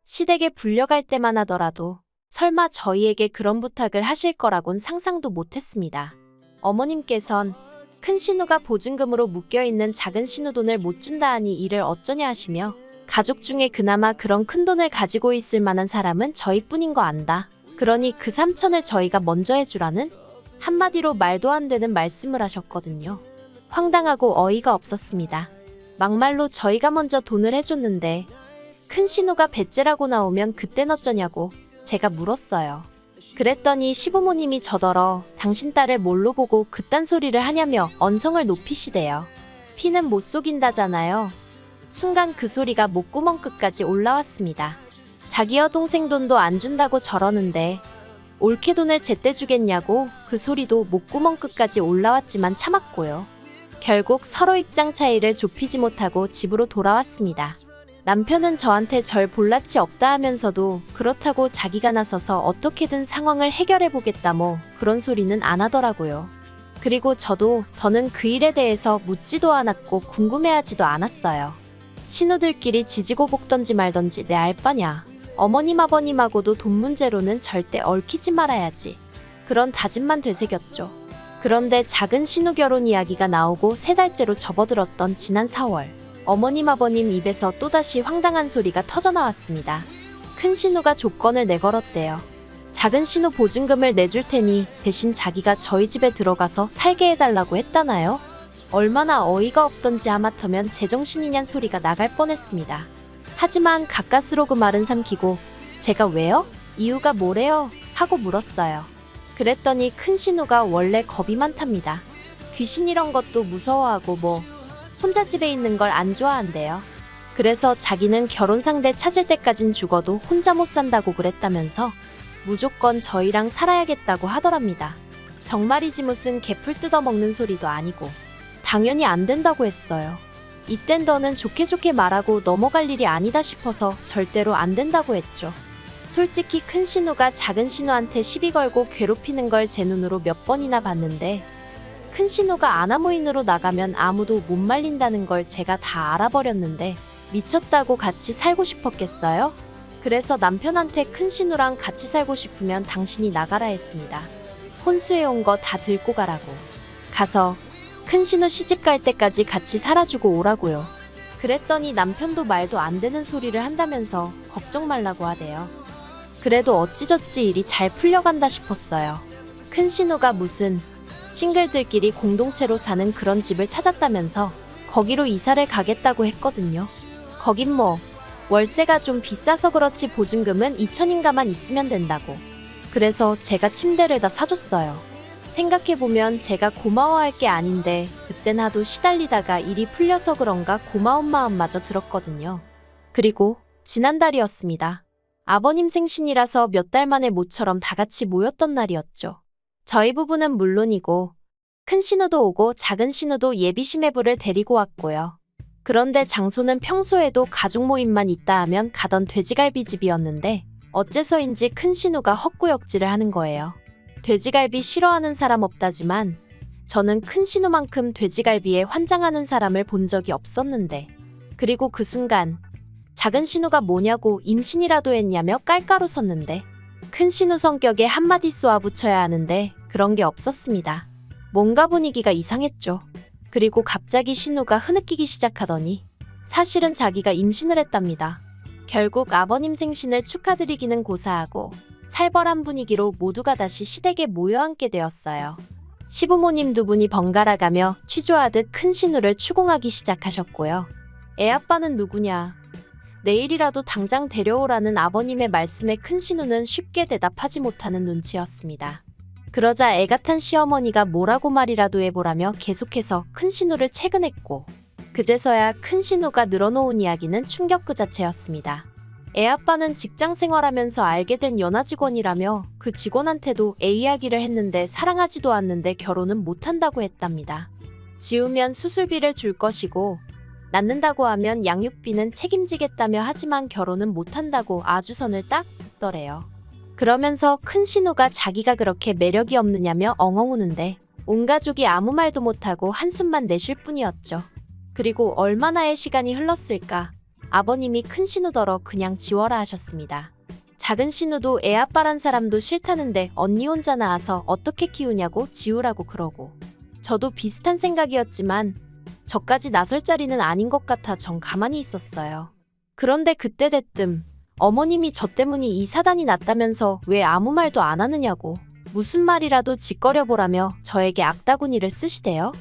시댁에 불려갈 때만 하더라도 설마 저희에게 그런 부탁을 하실 거라곤 상상도 못했습니다. 어머님께선 큰 신우가 보증금으로 묶여있는 작은 신우 돈을 못 준다 하니 이를 어쩌냐 하시며 가족 중에 그나마 그런 큰 돈을 가지고 있을 만한 사람은 저희뿐인 거 안다. 그러니 그 3천을 저희가 먼저 해주라는 한마디로 말도 안 되는 말씀을 하셨거든요. 황당하고 어이가 없었습니다. 막말로 저희가 먼저 돈을 해줬는데 큰 신우가 배째라고 나오면 그땐 어쩌냐고 제가 물었어요. 그랬더니 시부모님이 저더러 당신 딸을 뭘로 보고 그딴 소리를 하냐며 언성을 높이시대요. 피는 못 속인다잖아요. 순간 그 소리가 목구멍 끝까지 올라왔습니다. 자기 여동생 돈도 안 준다고 저러는데 올케 돈을 제때 주겠냐고 그 소리도 목구멍 끝까지 올라왔지만 참았고요. 결국 서로 입장 차이를 좁히지 못하고 집으로 돌아왔습니다. 남편은 저한테 절 볼낯이 없다 하면서도 그렇다고 자기가 나서서 어떻게든 상황을 해결해보겠다 뭐 그런 소리는 안 하더라고요. 그리고 저도 더는 그 일에 대해서 묻지도 않았고 궁금해하지도 않았어요. 신우들끼리 지지고 볶던지 말던지 내 알바냐. 어머님 아버님하고도 돈 문제로는 절대 얽히지 말아야지. 그런 다짐만 되새겼죠. 그런데 작은 신우 결혼 이야기가 나오고 3달째로 접어들었던 지난 4월 어머님 아버님 입에서 또다시 황당한 소리가 터져나왔습니다. 큰 신우가 조건을 내걸었대요. 작은 신우 보증금을 내줄 테니 대신 자기가 저희 집에 들어가서 살게 해달라고 했다나요? 얼마나 어이가 없던지 하마터면 제정신이냔 소리가 나갈 뻔했습니다. 하지만 가까스로 그 말은 삼키고 제가 왜요? 이유가 뭐래요? 하고 물었어요. 그랬더니 큰 신우가 원래 겁이 많답니다. 귀신 이런 것도 무서워하고 뭐 혼자 집에 있는 걸 안 좋아한대요. 그래서 자기는 결혼 상대 찾을 때까진 죽어도 혼자 못 산다고 그랬다면서 무조건 저희랑 살아야겠다고 하더랍니다. 정말이지 무슨 개풀 뜯어먹는 소리도 아니고 당연히 안 된다고 했어요. 이땐 더는 좋게 말하고 넘어갈 일이 아니다 싶어서 절대로 안 된다고 했죠. 솔직히 큰 신우가 작은 신우한테 시비 걸고 괴롭히는 걸 제 눈으로 몇 번이나 봤는데 큰 신우가 아나무인으로 나가면 아무도 못 말린다는 걸 제가 다 알아버렸는데 미쳤다고 같이 살고 싶었겠어요? 그래서 남편한테 큰 신우랑 같이 살고 싶으면 당신이 나가라 했습니다. 혼수해온 거 다 들고 가라고. 가서 큰 신우 시집 갈 때까지 같이 살아주고 오라고요. 그랬더니 남편도 말도 안 되는 소리를 한다면서 걱정 말라고 하대요. 그래도 어찌저찌 일이 잘 풀려간다 싶었어요. 큰 신우가 무슨 싱글들끼리 공동체로 사는 그런 집을 찾았다면서 거기로 이사를 가겠다고 했거든요. 거긴 뭐 월세가 좀 비싸서 그렇지 보증금은 2천인가만 있으면 된다고. 그래서 제가 침대를 다 사줬어요. 생각해보면 제가 고마워할 게 아닌데 그땐 하도 시달리다가 일이 풀려서 그런가 고마운 마음마저 들었거든요. 그리고 지난달이었습니다. 아버님 생신이라서 몇 달 만에 모처럼 다 같이 모였던 날이었죠. 저희 부부는 물론이고 큰 신우도 오고 작은 신우도 예비 시매부를 데리고 왔고요. 그런데 장소는 평소에도 가족 모임만 있다 하면 가던 돼지갈비집이었는데 어째서인지 큰 신우가 헛구역질을 하는 거예요. 돼지갈비 싫어하는 사람 없다지만 저는 큰 신우만큼 돼지갈비에 환장하는 사람을 본 적이 없었는데 그리고 그 순간 작은 신우가 뭐냐고 임신이라도 했냐며 깔깔 웃었는데 큰 신우 성격에 한마디 쏘아붙여야 하는데 그런 게 없었습니다. 뭔가 분위기가 이상했죠. 그리고 갑자기 신우가 흐느끼기 시작하더니 사실은 자기가 임신을 했답니다. 결국 아버님 생신을 축하드리기는 고사하고 살벌한 분위기로 모두가 다시 시댁에 모여앉게 되었어요. 시부모님 두 분이 번갈아가며 취조하듯 큰 신우를 추궁하기 시작하셨고요. 애아빠는 누구냐? 내일이라도 당장 데려오라는 아버님의 말씀에 큰 신우는 쉽게 대답하지 못하는 눈치였습니다. 그러자 애가 탄 시어머니가 뭐라고 말이라도 해보라며 계속해서 큰 신우를 채근했고 그제서야 큰 신우가 늘어놓은 이야기는 충격 그 자체였습니다. 애아빠는 직장 생활하면서 알게 된 연하 직원이라며 그 직원한테도 애 이야기를 했는데 사랑하지도 않는데 결혼은 못한다고 했답니다. 지우면 수술비를 줄 것이고 낳는다고 하면 양육비는 책임지겠다며 하지만 결혼은 못한다고 아주 선을 딱 긋더래요. 그러면서 큰 신우가 자기가 그렇게 매력이 없느냐며 엉엉 우는데 온 가족이 아무 말도 못하고 한숨만 내쉴 뿐이었죠. 그리고 얼마나의 시간이 흘렀을까? 아버님이 큰 신우더러 그냥 지워라 하셨습니다. 작은 신우도 애아빠란 사람도 싫다는데 언니 혼자 낳아서 어떻게 키우냐고 지우라고 그러고 저도 비슷한 생각이었지만 저까지 나설 자리는 아닌 것 같아 전 가만히 있었어요. 그런데 그때 대뜸 어머님이 저 때문에 이 사단이 났다면서 왜 아무 말도 안 하느냐고 무슨 말이라도 짓거려보라며 저에게 악다구니를 쓰시대요.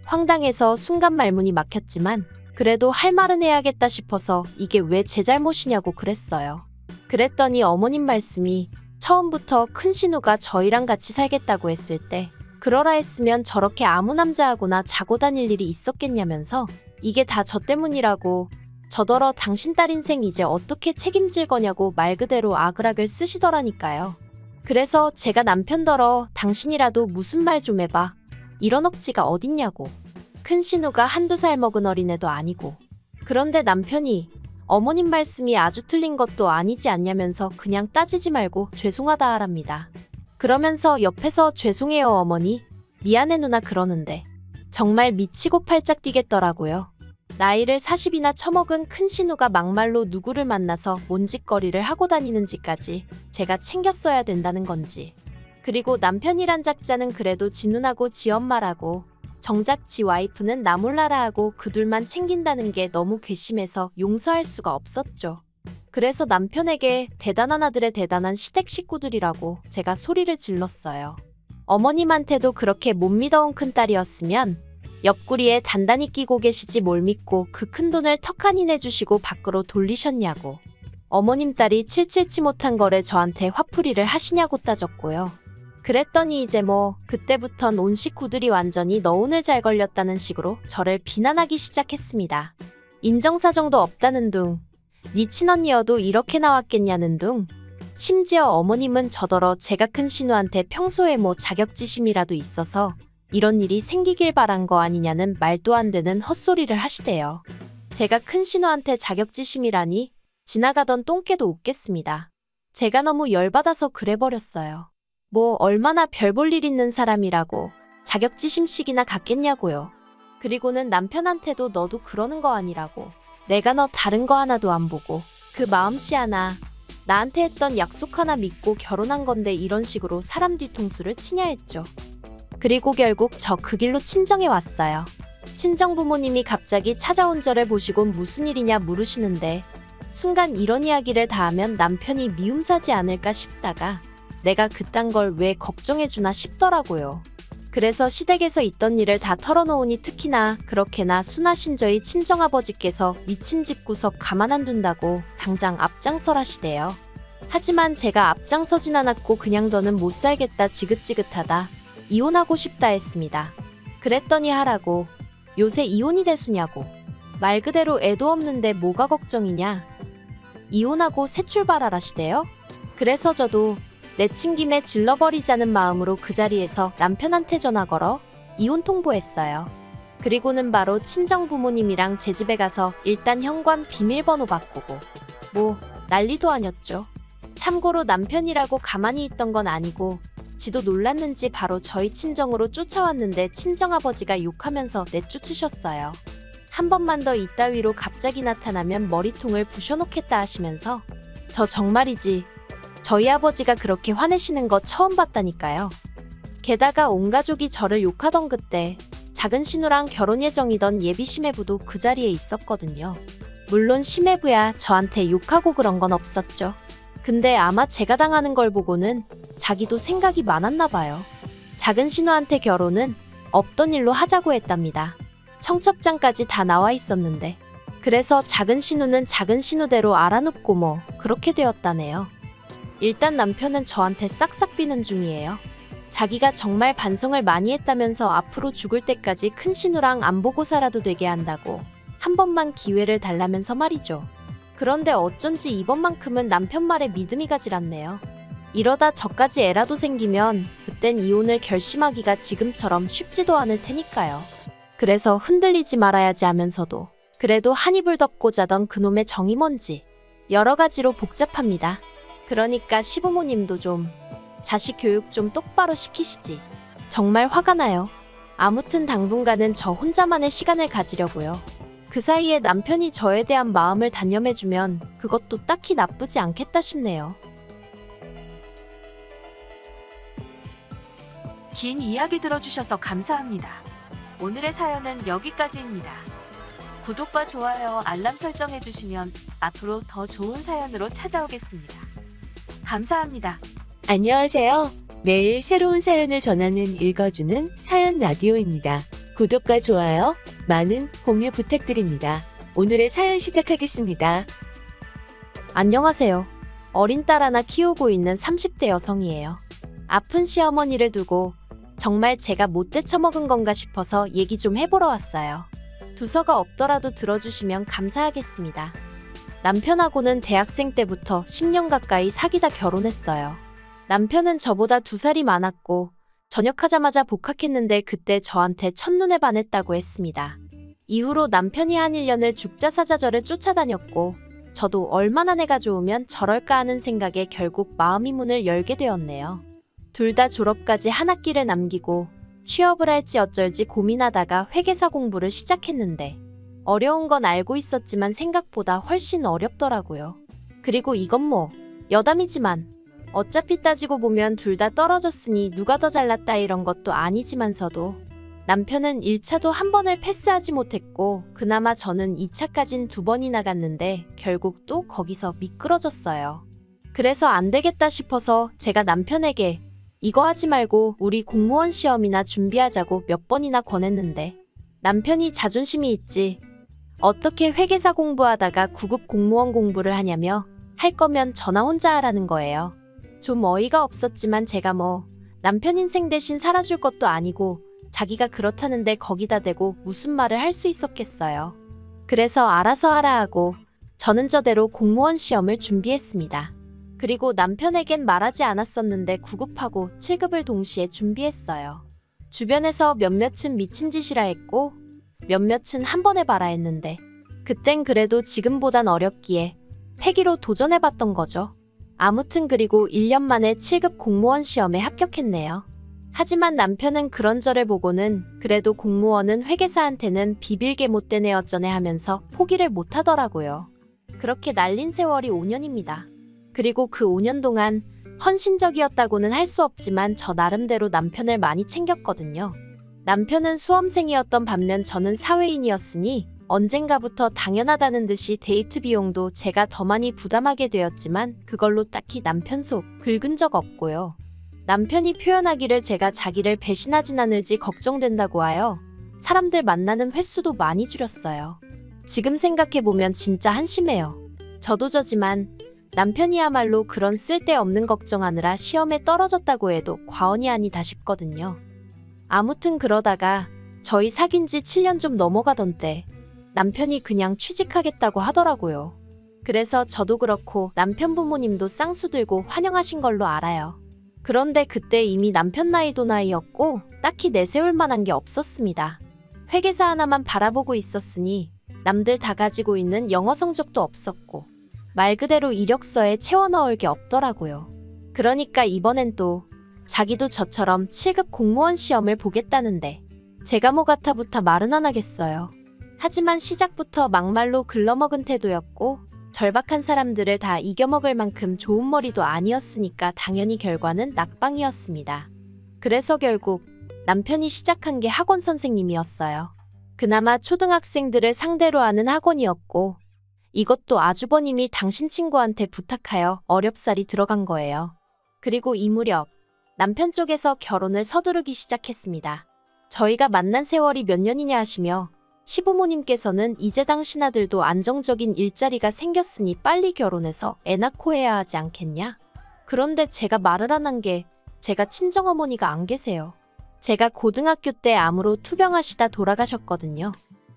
황당해서 순간 말문이 막혔지만 그래도 할 말은 해야겠다 싶어서 이게 왜 제 잘못이냐고 그랬어요. 그랬더니 어머님 말씀이 처음부터 큰 신우가 저희랑 같이 살겠다고 했을 때 그러라 했으면 저렇게 아무 남자하고나 자고 다닐 일이 있었겠냐면서 이게 다 저 때문이라고 저더러 당신 딸 인생 이제 어떻게 책임질 거냐고 말 그대로 아그락을 쓰시더라니까요. 그래서 제가 남편더러 당신이라도 무슨 말 좀 해봐. 이런 억지가 어딨냐고. 큰 신우가 한두 살 먹은 어린애도 아니고. 그런데 남편이 어머님 말씀이 아주 틀린 것도 아니지 않냐면서 그냥 따지지 말고 죄송하다 하랍니다. 그러면서 옆에서 죄송해요 어머니, 미안해 누나 그러는데 정말 미치고 팔짝 뛰겠더라고요. 나이를 40이나 처먹은 큰 신우가 막말로 누구를 만나서 뭔 짓거리를 하고 다니는지까지 제가 챙겼어야 된다는 건지. 그리고 남편이란 작자는 그래도 지 누나고 지 엄마라고 정작 지 와이프는 나 몰라라 하고 그 둘만 챙긴다는 게 너무 괘씸해서 용서할 수가 없었죠. 그래서 남편에게 대단한 아들의 대단한 시댁 식구들이라고 제가 소리를 질렀어요. 어머님한테도 그렇게 못 믿어온 큰딸이었으면 옆구리에 단단히 끼고 계시지 뭘 믿고 그 큰돈을 턱하니 내주시고 밖으로 돌리셨냐고. 어머님 딸이 칠칠치 못한 거래 저한테 화풀이를 하시냐고 따졌고요. 그랬더니 이제 뭐 그때부턴 온 식구들이 완전히 너 오늘 잘 걸렸다는 식으로 저를 비난하기 시작했습니다. 인정사정도 없다는 둥, 네 친언니여도 이렇게 나왔겠냐는 둥. 심지어 어머님은 저더러 제가 큰 신우한테 평소에 뭐 자격지심이라도 있어서 이런 일이 생기길 바란 거 아니냐는 말도 안 되는 헛소리를 하시대요. 제가 큰 신우한테 자격지심이라니 지나가던 똥개도 웃겠습니다. 제가 너무 열받아서 그래버렸어요. 뭐 얼마나 별 볼 일 있는 사람이라고 자격지심씩이나 갖겠냐고요. 그리고는 남편한테도 너도 그러는 거 아니라고. 내가 너 다른 거 하나도 안 보고 그 마음씨 하나 나한테 했던 약속 하나 믿고 결혼한 건데 이런 식으로 사람 뒤통수를 치냐 했죠. 그리고 결국 저 그 길로 친정에 왔어요. 친정 부모님이 갑자기 찾아온 저를 보시고 무슨 일이냐 물으시는데 순간 이런 이야기를 다 하면 남편이 미움사지 않을까 싶다가 내가 그딴 걸 왜 걱정해주나 싶더라고요. 그래서 시댁에서 있던 일을 다 털어놓으니 특히나 그렇게나 순하신 저희 친정아버지께서 미친 집구석 가만 안 둔다고 당장 앞장서라시대요. 하지만 제가 앞장서진 않았고 그냥 더는 못 살겠다 지긋지긋하다 이혼하고 싶다 했습니다. 그랬더니 하라고 요새 이혼이 대수냐고. 말 그대로 애도 없는데 뭐가 걱정이냐. 이혼하고 새 출발하라시대요. 그래서 저도 내친 김에 질러버리자는 마음으로 그 자리에서 남편한테 전화 걸어 이혼 통보했어요. 그리고는 바로 친정 부모님이랑 제 집에 가서 일단 현관 비밀번호 바꾸고 뭐 난리도 아니었죠. 참고로 남편이라고 가만히 있던 건 아니고 지도 놀랐는지 바로 저희 친정으로 쫓아왔는데 친정아버지가 욕하면서 내쫓으셨어요. 한 번만 더 이따위로 갑자기 나타나면 머리통을 부셔놓겠다 하시면서 저 정말이지 저희 아버지가 그렇게 화내시는 거 처음 봤다니까요. 게다가 온 가족이 저를 욕하던 그때 작은 신우랑 결혼 예정이던 예비 시매부도 그 자리에 있었거든요. 물론 시매부야 저한테 욕하고 그런 건 없었죠. 근데 아마 제가 당하는 걸 보고는 자기도 생각이 많았나 봐요. 작은 신우한테 결혼은 없던 일로 하자고 했답니다. 청첩장까지 다 나와 있었는데. 그래서 작은 신우는 작은 신우대로 알아눕고 뭐 그렇게 되었다네요. 일단 남편은 저한테 싹싹 비는 중이에요. 자기가 정말 반성을 많이 했다면서 앞으로 죽을 때까지 큰 신우랑 안 보고 살아도 되게 한다고 한 번만 기회를 달라면서 말이죠. 그런데 어쩐지 이번만큼은 남편 말에 믿음이 가질 않네요. 이러다 저까지 애라도 생기면 그땐 이혼을 결심하기가 지금처럼 쉽지도 않을 테니까요. 그래서 흔들리지 말아야지 하면서도 그래도 한 이불 덮고 자던 그놈의 정이 뭔지 여러 가지로 복잡합니다. 그러니까 시부모님도 좀 자식 교육 좀 똑바로 시키시지. 정말 화가 나요. 아무튼 당분간은 저 혼자만의 시간을 가지려고요. 그 사이에 남편이 저에 대한 마음을 단념해주면 그것도 딱히 나쁘지 않겠다 싶네요. 긴 이야기 들어주셔서 감사합니다. 오늘의 사연은 여기까지입니다. 구독과 좋아요, 알람 설정해주시면 앞으로 더 좋은 사연으로 찾아오겠습니다. 감사합니다. 안녕하세요. 매일 새로운 사연을 전하는 읽어주는 사연 라디오입니다. 구독과 좋아요, 많은 공유 부탁드립니다. 오늘의 사연 시작하겠습니다. 안녕하세요. 어린 딸 하나 키우고 있는 30대 여성이에요. 아픈 시어머니를 두고 정말 제가 못 데쳐먹은 건가 싶어서 얘기 좀 해보러 왔어요. 두서가 없더라도 들어주시면 감사하겠습니다. 남편하고는 대학생 때부터 10년 가까이 사귀다 결혼했어요. 남편은 저보다 2살이 많았고 전역하자마자 복학했는데 그때 저한테 첫눈에 반했다고 했습니다. 이후로 남편이 한 1년을 죽자사자절을 쫓아다녔고 저도 얼마나 내가 좋으면 저럴까 하는 생각에 결국 마음이 문을 열게 되었네요. 둘 다 졸업까지 한 학기를 남기고 취업을 할지 어쩔지 고민하다가 회계사 공부를 시작했는데 어려운 건 알고 있었지만 생각보다 훨씬 어렵더라고요. 그리고 이건 뭐 여담이지만 어차피 따지고 보면 둘 다 떨어졌으니 누가 더 잘났다 이런 것도 아니지만서도 남편은 1차도 한 번을 패스하지 못했고 그나마 저는 2차까진 2번이나 갔는데 결국 또 거기서 미끄러졌어요. 그래서 안 되겠다 싶어서 제가 남편에게 이거 하지 말고 우리 공무원 시험이나 준비하자고 몇 번이나 권했는데 남편이 자존심이 있지. 어떻게 회계사 공부하다가 9급 공무원 공부를 하냐며 할 거면 전화 혼자 하라는 거예요. 좀 어이가 없었지만 제가 뭐 남편 인생 대신 살아줄 것도 아니고 자기가 그렇다는데 거기다 대고 무슨 말을 할 수 있었겠어요. 그래서 알아서 하라 하고 저는 저대로 공무원 시험을 준비했습니다. 그리고 남편에겐 말하지 않았었는데 9급하고 7급을 동시에 준비했어요. 주변에서 몇몇은 미친 짓이라 했고 몇몇은 한 번에 봐라 했는데 그땐 그래도 지금보단 어렸기에 패기로 도전해봤던 거죠. 아무튼 그리고 1년 만에 7급 공무원 시험에 합격했네요. 하지만 남편은 그런 저를 보고는 그래도 공무원은 회계사한테는 비빌게 못된 애 어쩌네 하면서 포기를 못하더라고요. 그렇게 날린 세월이 5년입니다. 그리고 그 5년 동안 헌신적이었다고는 할 수 없지만 저 나름대로 남편을 많이 챙겼거든요. 남편은 수험생이었던 반면 저는 사회인이었으니 언젠가부터 당연하다는 듯이 데이트 비용도 제가 더 많이 부담하게 되었지만 그걸로 딱히 남편 속 긁은 적 없고요. 남편이 표현하기를 제가 자기를 배신하진 않을지 걱정된다고 하여 사람들 만나는 횟수도 많이 줄였어요. 지금 생각해보면 진짜 한심해요. 저도 저지만 남편이야말로 그런 쓸데없는 걱정하느라 시험에 떨어졌다고 해도 과언이 아니다 싶거든요. 아무튼 그러다가 저희 사귄 지 7년 좀 넘어가던 때 남편이 그냥 취직하겠다고 하더라고요. 그래서 저도 그렇고 남편 부모님도 쌍수 들고 환영하신 걸로 알아요. 그런데 그때 이미 남편 나이도 나이였고 딱히 내세울 만한 게 없었습니다. 회계사 하나만 바라보고 있었으니 남들 다 가지고 있는 영어 성적도 없었고 말 그대로 이력서에 채워 넣을 게 없더라고요. 그러니까 이번엔 또 자기도 저처럼 7급 공무원 시험을 보겠다는데 제가 뭐 같아부터 말은 안 하겠어요. 하지만 시작부터 막말로 글러먹은 태도였고 절박한 사람들을 다 이겨먹을 만큼 좋은 머리도 아니었으니까 당연히 결과는 낙방이었습니다. 그래서 결국 남편이 시작한 게 학원 선생님이었어요. 그나마 초등학생들을 상대로 하는 학원이었고 이것도 아주버님이 당신 친구한테 부탁하여 어렵사리 들어간 거예요. 그리고 이 무렵 남편 쪽에서 결혼을 서두르기 시작했습니다. 저희가 만난 세월이 몇 년이냐 하시며 시부모님께서는 이제 당신 아들도 안정적인 일자리가 생겼으니 빨리 결혼해서 애 낳고 해야 하지 않겠냐? 그런데 제가 말을 안 한 게 제가 친정어머니가 안 계세요. 제가 고등학교 때 암으로 투병하시다 돌아가셨거든요.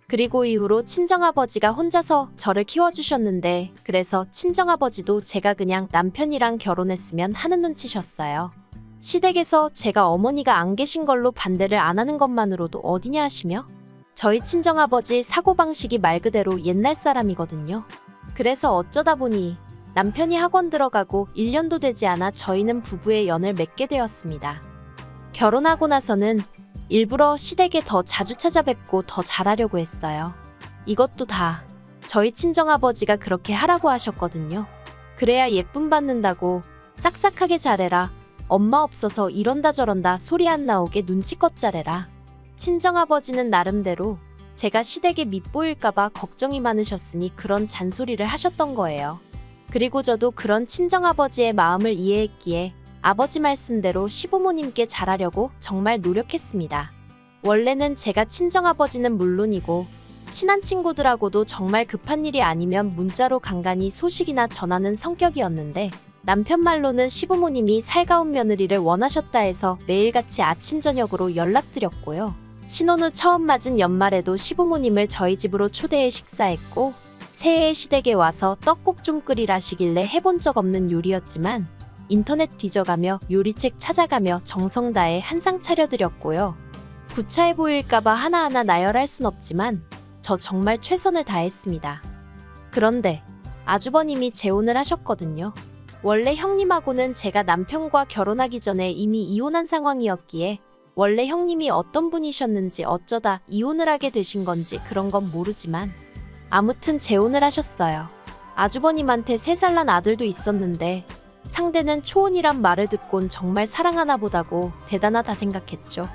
그리고 이후로 친정아버지가 혼자서 저를 키워주셨는데 그래서 친정아버지도 제가 그냥 남편이랑 결혼했으면 하는 눈치셨어요. 시댁에서 제가 어머니가 안 계신 걸로 반대를 안 하는 것만으로도 어디냐 하시며 저희 친정아버지 사고방식이 말 그대로 옛날 사람이거든요. 그래서 어쩌다 보니 남편이 학원 들어가고 1년도 되지 않아 저희는 부부의 연을 맺게 되었습니다. 결혼하고 나서는 일부러 시댁에 더 자주 찾아뵙고 더 잘하려고 했어요. 이것도 다 저희 친정아버지가 그렇게 하라고 하셨거든요. 그래야 예쁨 받는다고 싹싹하게 잘해라. 엄마 없어서 이런다 저런다 소리 안 나오게 눈치껏 잘해라. 친정아버지는 나름대로 제가 시댁에 밉보일까봐 걱정이 많으셨으니 그런 잔소리를 하셨던 거예요. 그리고 저도 그런 친정아버지의 마음을 이해했기에 아버지 말씀대로 시부모님께 잘하려고 정말 노력했습니다. 원래는 제가 친정아버지는 물론이고 친한 친구들하고도 정말 급한 일이 아니면 문자로 간간히 소식이나 전하는 성격이었는데 남편 말로는 시부모님이 살가운 며느리를 원하셨다 해서 매일같이 아침 저녁으로 연락드렸고요. 신혼 후 처음 맞은 연말에도 시부모님을 저희 집으로 초대해 식사했고 새해에 시댁에 와서 떡국 좀 끓이라시길래 해본 적 없는 요리였지만 인터넷 뒤져가며 요리책 찾아가며 정성 다해 한상 차려드렸고요. 구차해 보일까봐 하나하나 나열할 순 없지만 저 정말 최선을 다했습니다. 그런데 아주버님이 재혼을 하셨거든요. 원래 형님하고는 제가 남편과 결혼하기 전에 이미 이혼한 상황이었기에 원래 형님이 어떤 분이셨는지 어쩌다 이혼을 하게 되신 건지 그런 건 모르지만 아무튼 재혼을 하셨어요. 아주버님한테 3살 난 아들도 있었는데 상대는 초혼이란 말을 듣곤 정말 사랑하나 보다고 대단하다 생각했죠.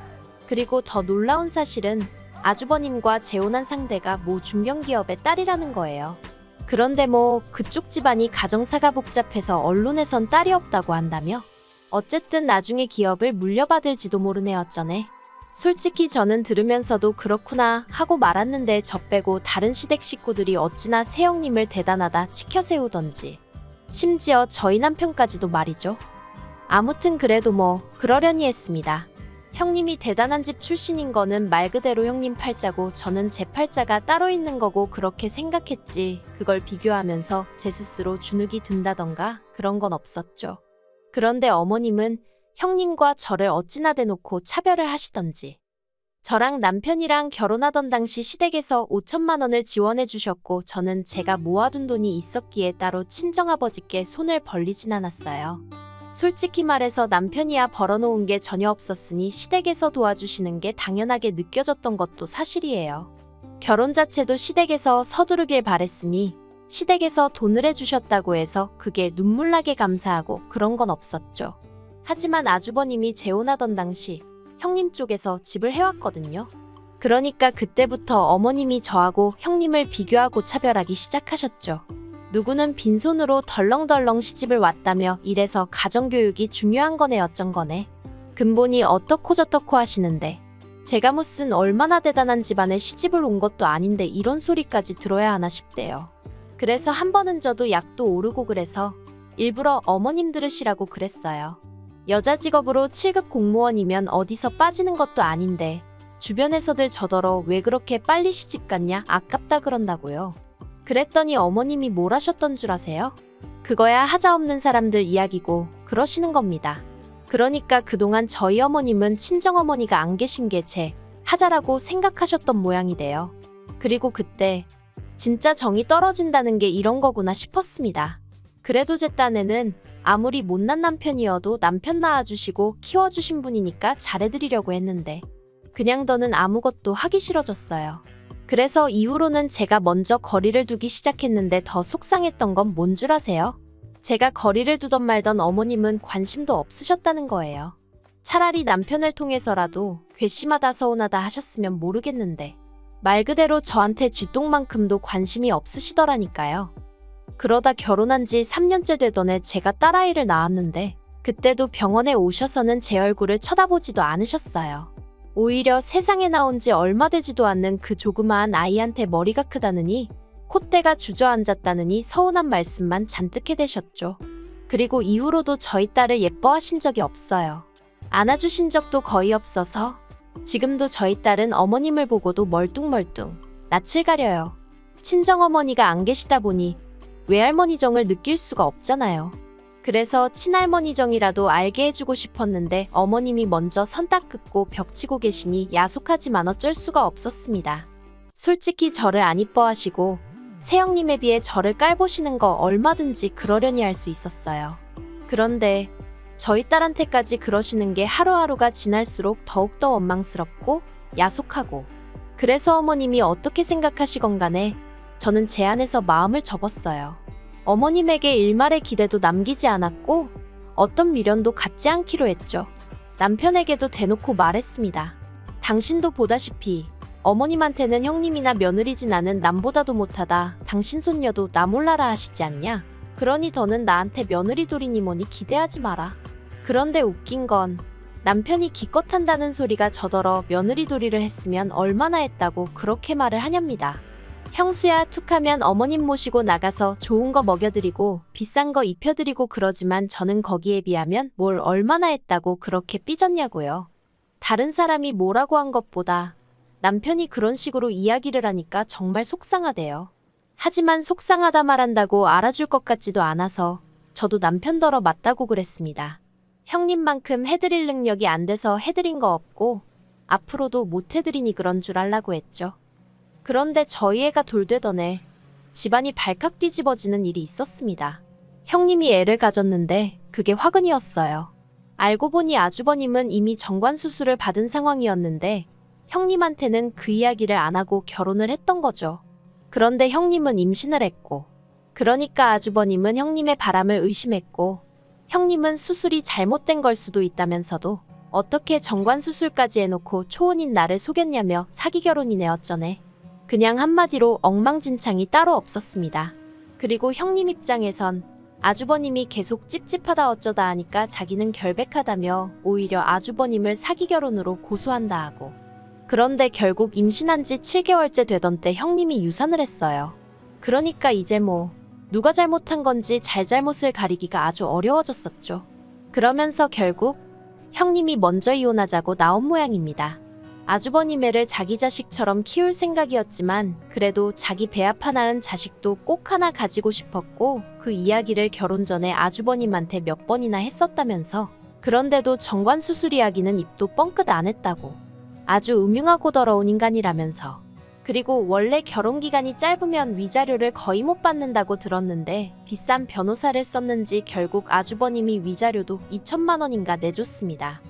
그리고 더 놀라운 사실은 아주버님과 재혼한 상대가 모 중견기업의 딸이라는 거예요. 그런데 뭐 그쪽 집안이 가정사가 복잡해서 언론에선 딸이 없다고 한다며? 어쨌든 나중에 기업을 물려받을지도 모르네 어쩌네. 솔직히 저는 들으면서도 그렇구나 하고 말았는데 저 빼고 다른 시댁 식구들이 어찌나 새형님을 대단하다 치켜세우던지. 심지어 저희 남편까지도 말이죠. 아무튼 그래도 뭐 그러려니 했습니다. 형님이 대단한 집 출신인 거는 말 그대로 형님 팔자고 저는 제 팔자가 따로 있는 거고 그렇게 생각했지. 그걸 비교하면서 제 스스로 주눅이 든다던가 그런 건 없었죠. 그런데 어머님은 형님과 저를 어찌나 대놓고 차별을 하시던지. 저랑 남편이랑 결혼하던 당시 시댁에서 5천만 원을 지원해 주셨고 저는 제가 모아둔 돈이 있었기에 따로 친정아버지께 손을 벌리진 않았어요. 솔직히 말해서 남편이야 벌어놓은 게 전혀 없었으니 시댁에서 도와주시는 게 당연하게 느껴졌던 것도 사실이에요. 결혼 자체도 시댁에서 서두르길 바랬으니 시댁에서 돈을 해주셨다고 해서 그게 눈물나게 감사하고 그런 건 없었죠. 하지만 아주버님이 재혼하던 당시 형님 쪽에서 집을 해왔거든요. 그러니까 그때부터 어머님이 저하고 형님을 비교하고 차별하기 시작하셨죠. 누구는 빈손으로 덜렁덜렁 시집을 왔다며 이래서 가정교육이 중요한 거네 어쩐 거네. 근본이 어떻고 저떻고 하시는데 제가 무슨 얼마나 대단한 집안에 시집을 온 것도 아닌데 이런 소리까지 들어야 하나 싶대요. 그래서 한 번은 저도 약도 오르고 그래서 일부러 어머님 들으시라고 그랬어요. 여자 직업으로 7급 공무원이면 어디서 빠지는 것도 아닌데 주변에서들 저더러 왜 그렇게 빨리 시집 갔냐 아깝다 그런다고요. 그랬더니 어머님이 뭘 하셨던 줄 아세요? 그거야 하자없는 사람들 이야기고 그러시는 겁니다. 그러니까 그동안 저희 어머님은 친정어머니가 안 계신 게 제 하자라고 생각하셨던 모양이 돼요. 그리고 그때 진짜 정이 떨어진다는 게 이런 거구나 싶었습니다. 그래도 제 딴에는 아무리 못난 남편이어도 남편 낳아주시고 키워주신 분이니까 잘해드리려고 했는데 그냥 더는 아무것도 하기 싫어졌어요. 그래서 이후로는 제가 먼저 거리를 두기 시작했는데 더 속상했던 건 뭔 줄 아세요? 제가 거리를 두던 말던 어머님은 관심도 없으셨다는 거예요. 차라리 남편을 통해서라도 괘씸하다 서운하다 하셨으면 모르겠는데 말 그대로 저한테 쥐똥만큼도 관심이 없으시더라니까요. 그러다 결혼한 지 3년째 되던 해 제가 딸아이를 낳았는데 그때도 병원에 오셔서는 제 얼굴을 쳐다보지도 않으셨어요. 오히려 세상에 나온 지 얼마 되지도 않는 그 조그마한 아이한테 머리가 크다느니 콧대가 주저앉았다느니 서운한 말씀만 잔뜩 해대셨죠. 그리고 이후로도 저희 딸을 예뻐하신 적이 없어요. 안아주신 적도 거의 없어서 지금도 저희 딸은 어머님을 보고도 멀뚱멀뚱 낯을 가려요. 친정어머니가 안 계시다 보니 외할머니 정을 느낄 수가 없잖아요. 그래서 친할머니 정이라도 알게 해주고 싶었는데 어머님이 먼저 선 딱 긋고 벽치고 계시니 야속하지만 어쩔 수가 없었습니다. 솔직히 저를 안 이뻐하시고 새형님에 비해 저를 깔보시는 거 얼마든지 그러려니 할 수 있었어요. 그런데 저희 딸한테까지 그러시는 게 하루하루가 지날수록 더욱더 원망스럽고 야속하고 그래서 어머님이 어떻게 생각하시건 간에 저는 제 안에서 마음을 접었어요. 어머님에게 일말의 기대도 남기지 않았고 어떤 미련도 갖지 않기로 했죠. 남편에게도 대놓고 말했습니다. 당신도 보다시피 어머님한테는 형님이나 며느리진 않은 남보다도 못하다. 당신 손녀도 나 몰라라 하시지 않냐? 그러니 더는 나한테 며느리 돌이니 뭐니 기대하지 마라. 그런데 웃긴 건 남편이 기껏 한다는 소리가 저더러 며느리 돌이를 했으면 얼마나 했다고 그렇게 말을 하렵니다. 형수야 툭하면 어머님 모시고 나가서 좋은 거 먹여드리고 비싼 거 입혀드리고 그러지만 저는 거기에 비하면 뭘 얼마나 했다고 그렇게 삐졌냐고요. 다른 사람이 뭐라고 한 것보다 남편이 그런 식으로 이야기를 하니까 정말 속상하대요. 하지만 속상하다 말한다고 알아줄 것 같지도 않아서 저도 남편더러 맞다고 그랬습니다. 형님만큼 해드릴 능력이 안 돼서 해드린 거 없고 앞으로도 못 해드리니 그런 줄 알라고 했죠. 그런데 저희 애가 돌되던 집안이 발칵 뒤집어지는 일이 있었습니다. 형님이 애를 가졌는데 그게 화근이었어요. 알고 보니 아주버님은 이미 정관수술을 받은 상황이었는데 형님한테는 그 이야기를 안 하고 결혼을 했던 거죠. 그런데 형님은 임신을 했고, 그러니까 아주버님은 형님의 바람을 의심했고, 형님은 수술이 잘못된 걸 수도 있다면서도 어떻게 정관수술까지 해놓고 초혼인 나를 속였냐며 사기 결혼이네 어쩌네. 그냥 한마디로 엉망진창이 따로 없었습니다. 그리고 형님 입장에선 아주버님이 계속 찝찝하다 어쩌다 하니까 자기는 결백하다며 오히려 아주버님을 사기 결혼으로 고소한다 하고, 그런데 결국 임신한 지 7개월째 되던 때 형님이 유산을 했어요. 그러니까 이제 누가 잘못한 건지 잘잘못을 가리기가 아주 어려워졌었죠. 그러면서 결국 형님이 먼저 이혼하자고 나온 모양입니다. 아주버님 애를 자기 자식처럼 키울 생각이었지만 그래도 자기 배아파 낳은 자식도 꼭 하나 가지고 싶었고 그 이야기를 결혼 전에 아주버님한테 몇 번이나 했었다면서, 그런데도 정관수술 이야기는 입도 뻥끗 안 했다고. 아주 음흉하고 더러운 인간이라면서. 그리고 원래 결혼 기간이 짧으면 위자료를 거의 못 받는다고 들었는데 비싼 변호사를 썼는지 결국 아주버님이 위자료도 2천만 원인가 내줬습니다.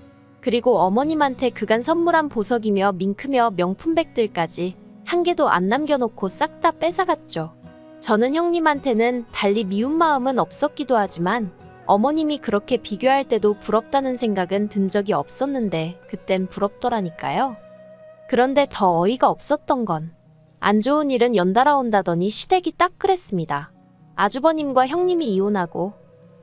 그리고 어머님한테 그간 선물한 보석이며 밍크며 명품백들까지 한 개도 안 남겨놓고 싹 다 뺏어갔죠. 저는 형님한테는 달리 미운 마음은 없었기도 하지만 어머님이 그렇게 비교할 때도 부럽다는 생각은 든 적이 없었는데 그땐 부럽더라니까요. 그런데 더 어이가 없었던 건 안 좋은 일은 연달아 온다더니 시댁이 딱 그랬습니다. 아주버님과 형님이 이혼하고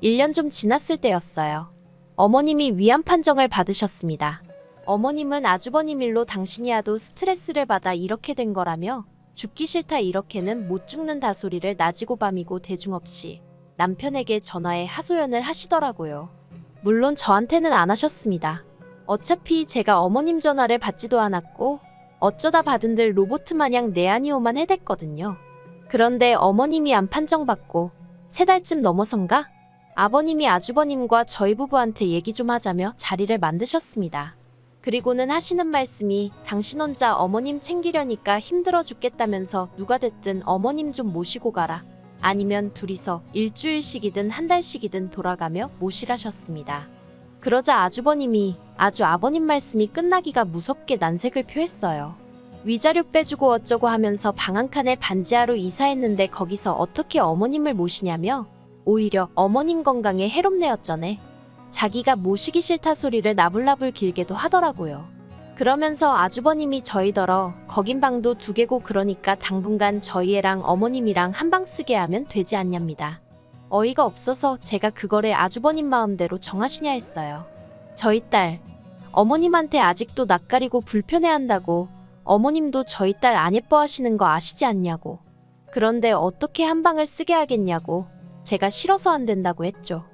1년 좀 지났을 때였어요. 어머님이 위안 판정을 받으셨습니다. 어머님은 아주버님 일로 당신이 하도 스트레스를 받아 이렇게 된 거라며 죽기 싫다 이렇게는 못 죽는다 소리를 낮이고 밤이고 대중 없이 남편에게 전화해 하소연을 하시더라고요. 물론 저한테는 안 하셨습니다. 어차피 제가 어머님 전화를 받지도 않았고 어쩌다 받은들 로봇 마냥 내아니오만 해댔거든요. 그런데 어머님이 안 판정받고 3달쯤 넘어선가? 아버님이 아주버님과 저희 부부한테 얘기 좀 하자며 자리를 만드셨습니다. 그리고는 하시는 말씀이 당신 혼자 어머님 챙기려니까 힘들어 죽겠다면서 누가 됐든 어머님 좀 모시고 가라. 아니면 둘이서 일주일씩이든 한 달씩이든 돌아가며 모시라셨습니다. 그러자 아주버님이 아주 아버님 말씀이 끝나기가 무섭게 난색을 표했어요. 위자료 빼주고 어쩌고 하면서 방 한 칸에 반지하로 이사했는데 거기서 어떻게 어머님을 모시냐며 오히려 어머님 건강에 해롭네 어쩌네. 자기가 모시기 싫다 소리를 나불나불 길게도 하더라고요. 그러면서 아주버님이 저희더러 거긴 방도 2개고 그러니까 당분간 저희 애랑 어머님이랑 한 방 쓰게 하면 되지 않냐입니다. 어이가 없어서 제가 그거를 아주버님 마음대로 정하시냐 했어요. 저희 딸, 어머님한테 아직도 낯가리고 불편해한다고 어머님도 저희 딸 안 예뻐하시는 거 아시지 않냐고. 그런데 어떻게 한 방을 쓰게 하겠냐고 제가 싫어서 안 된다고 했죠.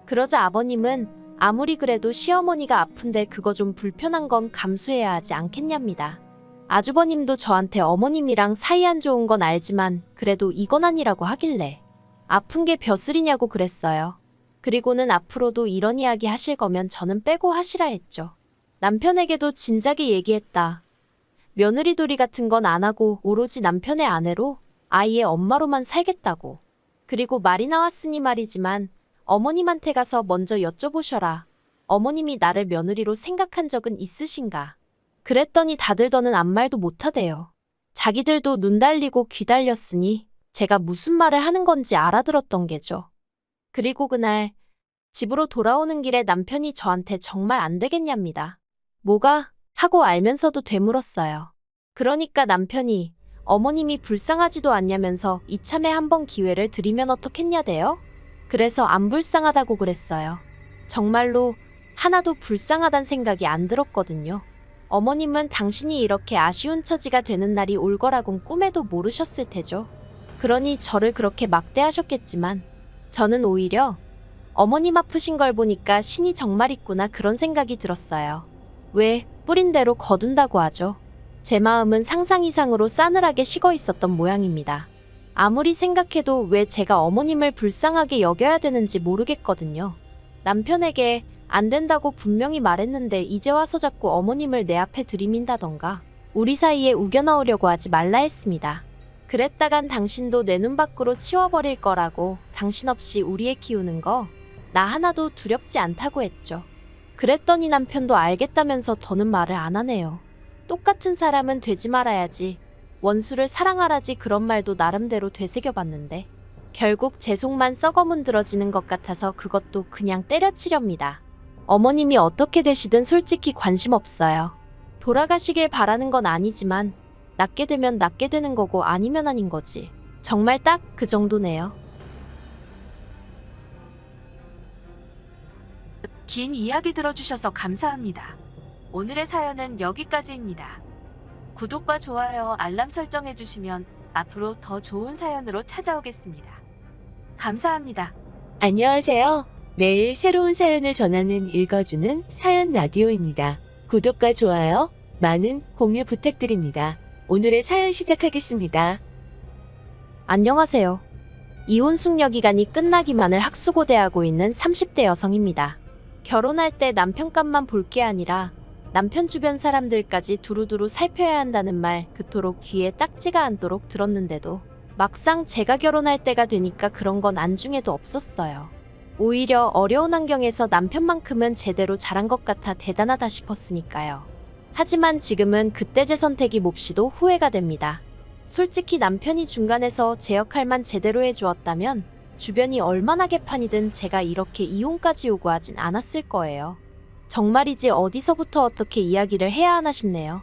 그러자 아버님은 아무리 그래도 시어머니가 아픈데 그거 좀 불편한 건 감수해야 하지 않겠냐입니다. 아주버님도 저한테 어머님이랑 사이 안 좋은 건 알지만 그래도 이건 아니라고 하길래 아픈 게 벼슬이냐고 그랬어요. 그리고는 앞으로도 이런 이야기 하실 거면 저는 빼고 하시라 했죠. 남편에게도 진작에 얘기했다. 며느리돌이 같은 건 안 하고 오로지 남편의 아내로 아이의 엄마로만 살겠다고. 그리고 말이 나왔으니 말이지만 어머님한테 가서 먼저 여쭤보셔라. 어머님이 나를 며느리로 생각한 적은 있으신가? 그랬더니 다들 더는 아무 말도 못하대요. 자기들도 눈 달리고 귀 달렸으니 제가 무슨 말을 하는 건지 알아들었던 게죠. 그리고 그날 집으로 돌아오는 길에 남편이 저한테 정말 안 되겠냐입니다. 뭐가? 하고 알면서도 되물었어요. 그러니까 남편이 어머님이 불쌍하지도 않냐면서 이참에 한번 기회를 드리면 어떻겠냐대요? 그래서 안 불쌍하다고 그랬어요. 정말로 하나도 불쌍하단 생각이 안 들었거든요. 어머님은 당신이 이렇게 아쉬운 처지가 되는 날이 올 거라곤 꿈에도 모르셨을 테죠. 그러니 저를 그렇게 막대하셨겠지만 저는 오히려 어머님 아프신 걸 보니까 신이 정말 있구나 그런 생각이 들었어요. 왜 뿌린 대로 거둔다고 하죠. 제 마음은 상상 이상으로 싸늘하게 식어 있었던 모양입니다. 아무리 생각해도 왜 제가 어머님을 불쌍하게 여겨야 되는지 모르겠거든요. 남편에게 안 된다고 분명히 말했는데 이제 와서 자꾸 어머님을 내 앞에 들이민다던가 우리 사이에 우겨넣으려고 하지 말라 했습니다. 그랬다간 당신도 내 눈 밖으로 치워버릴 거라고, 당신 없이 우리 애 키우는 거 나 하나도 두렵지 않다고 했죠. 그랬더니 남편도 알겠다면서 더는 말을 안 하네요. 똑같은 사람은 되지 말아야지, 원수를 사랑하라지, 그런 말도 나름대로 되새겨봤는데 결국 제 속만 썩어문드러지는 것 같아서 그것도 그냥 때려치렵니다. 어머님이 어떻게 되시든 솔직히 관심 없어요. 돌아가시길 바라는 건 아니지만 낫게 되면 낫게 되는 거고 아니면 아닌 거지. 정말 딱 그 정도네요. 긴 이야기 들어주셔서 감사합니다. 오늘의 사연은 여기까지입니다. 구독과 좋아요, 알람 설정해주시면 앞으로 더 좋은 사연으로 찾아오겠습니다. 감사합니다. 안녕하세요. 매일 새로운 사연을 전하는 읽어주는 사연 라디오입니다. 구독과 좋아요, 많은 공유 부탁드립니다. 오늘의 사연 시작하겠습니다. 안녕하세요. 이혼 숙려 기간이 끝나기만을 학수고대하고 있는 30대 여성입니다. 결혼할 때 남편값만 볼 게 아니라 남편 주변 사람들까지 두루두루 살펴야 한다는 말 그토록 귀에 딱지가 않도록 들었는데도 막상 제가 결혼할 때가 되니까 그런 건 안중에도 없었어요. 오히려 어려운 환경에서 남편만큼은 제대로 잘한 것 같아 대단하다 싶었으니까요. 하지만 지금은 그때 제 선택이 몹시도 후회가 됩니다. 솔직히 남편이 중간에서 제 역할만 제대로 해주었다면 주변이 얼마나 개판이든 제가 이렇게 이혼까지 요구하진 않았을 거예요. 정말이지 어디서부터 어떻게 이야기를 해야 하나 싶네요.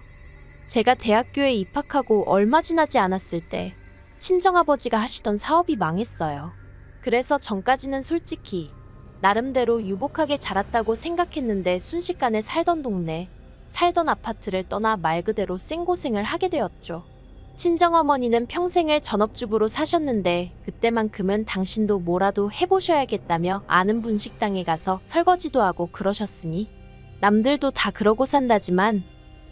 제가 대학교에 입학하고 얼마 지나지 않았을 때 친정아버지가 하시던 사업이 망했어요. 그래서 전까지는 솔직히 나름대로 유복하게 자랐다고 생각했는데 순식간에 살던 동네, 살던 아파트를 떠나 말 그대로 생고생을 하게 되었죠. 친정어머니는 평생을 전업주부로 사셨는데 그때만큼은 당신도 뭐라도 해보셔야겠다며 아는 분식당에 가서 설거지도 하고 그러셨으니 남들도 다 그러고 산다지만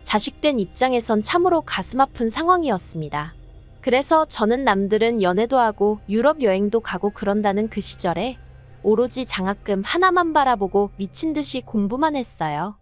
자식된 입장에선 참으로 가슴 아픈 상황이었습니다. 그래서 저는 남들은 연애도 하고 유럽 여행도 가고 그런다는 그 시절에 오로지 장학금 하나만 바라보고 미친 듯이 공부만 했어요.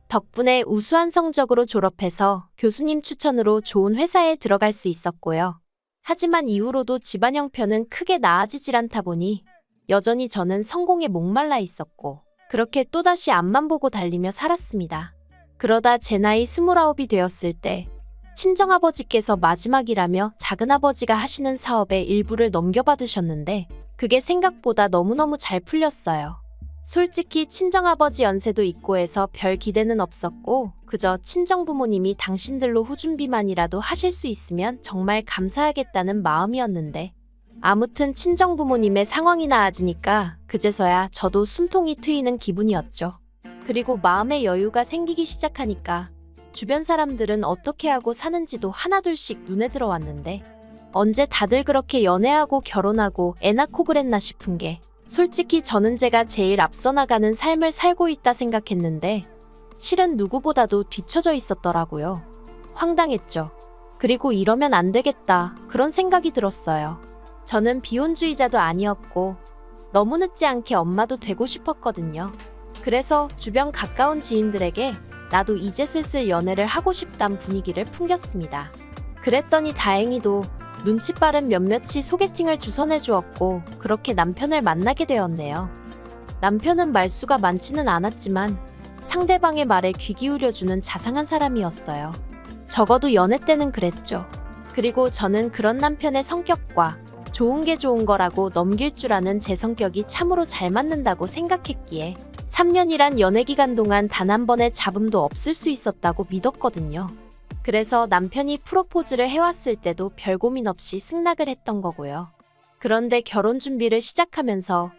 덕분에 우수한 성적으로 졸업해서 교수님 추천으로 좋은 회사에 들어갈 수 있었고요. 하지만 이후로도 집안 형편은 크게 나아지질 않다 보니 여전히 저는 성공에 목말라 있었고 그렇게 또다시 앞만 보고 달리며 살았습니다. 그러다 제 나이 29이 되었을 때 친정아버지께서 마지막이라며 작은아버지가 하시는 사업의 일부를 넘겨받으셨는데 그게 생각보다 너무너무 잘 풀렸어요. 솔직히 친정아버지 연세도 있고 해서 별 기대는 없었고 그저 친정부모님이 당신들로 후준비만이라도 하실 수 있으면 정말 감사하겠다는 마음이었는데 아무튼 친정부모님의 상황이 나아지니까 그제서야 저도 숨통이 트이는 기분이었죠. 그리고 마음의 여유가 생기기 시작하니까 주변 사람들은 어떻게 하고 사는지도 하나둘씩 눈에 들어왔는데 언제 다들 그렇게 연애하고 결혼하고 애 낳고 그랬나 싶은 게 솔직히 저는 제가 제일 앞서 나가는 삶을 살고 있다 생각했는데 실은 누구보다도 뒤처져 있었더라고요. 황당했죠. 그리고 이러면 안 되겠다 그런 생각이 들었어요. 저는 비혼주의자도 아니었고 너무 늦지 않게 엄마도 되고 싶었거든요. 그래서 주변 가까운 지인들에게 나도 이제 슬슬 연애를 하고 싶단 분위기를 풍겼습니다. 그랬더니 다행히도 눈치 빠른 몇몇이 소개팅을 주선해 주었고 그렇게 남편을 만나게 되었네요. 남편은 말수가 많지는 않았지만 상대방의 말에 귀 기울여주는 자상한 사람이었어요. 적어도 연애 때는 그랬죠. 그리고 저는 그런 남편의 성격과 좋은 게 좋은 거라고 넘길 줄 아는 제 성격이 참으로 잘 맞는다고 생각했기에 3년이란 연애 기간 동안 단 한 번의 잡음도 없을 수 있었다고 믿었거든요. 그래서 남편이 프로포즈를 해왔을 때도 별 고민 없이 승낙을 했던 거고요. 그런데 결혼 준비를 시작하면서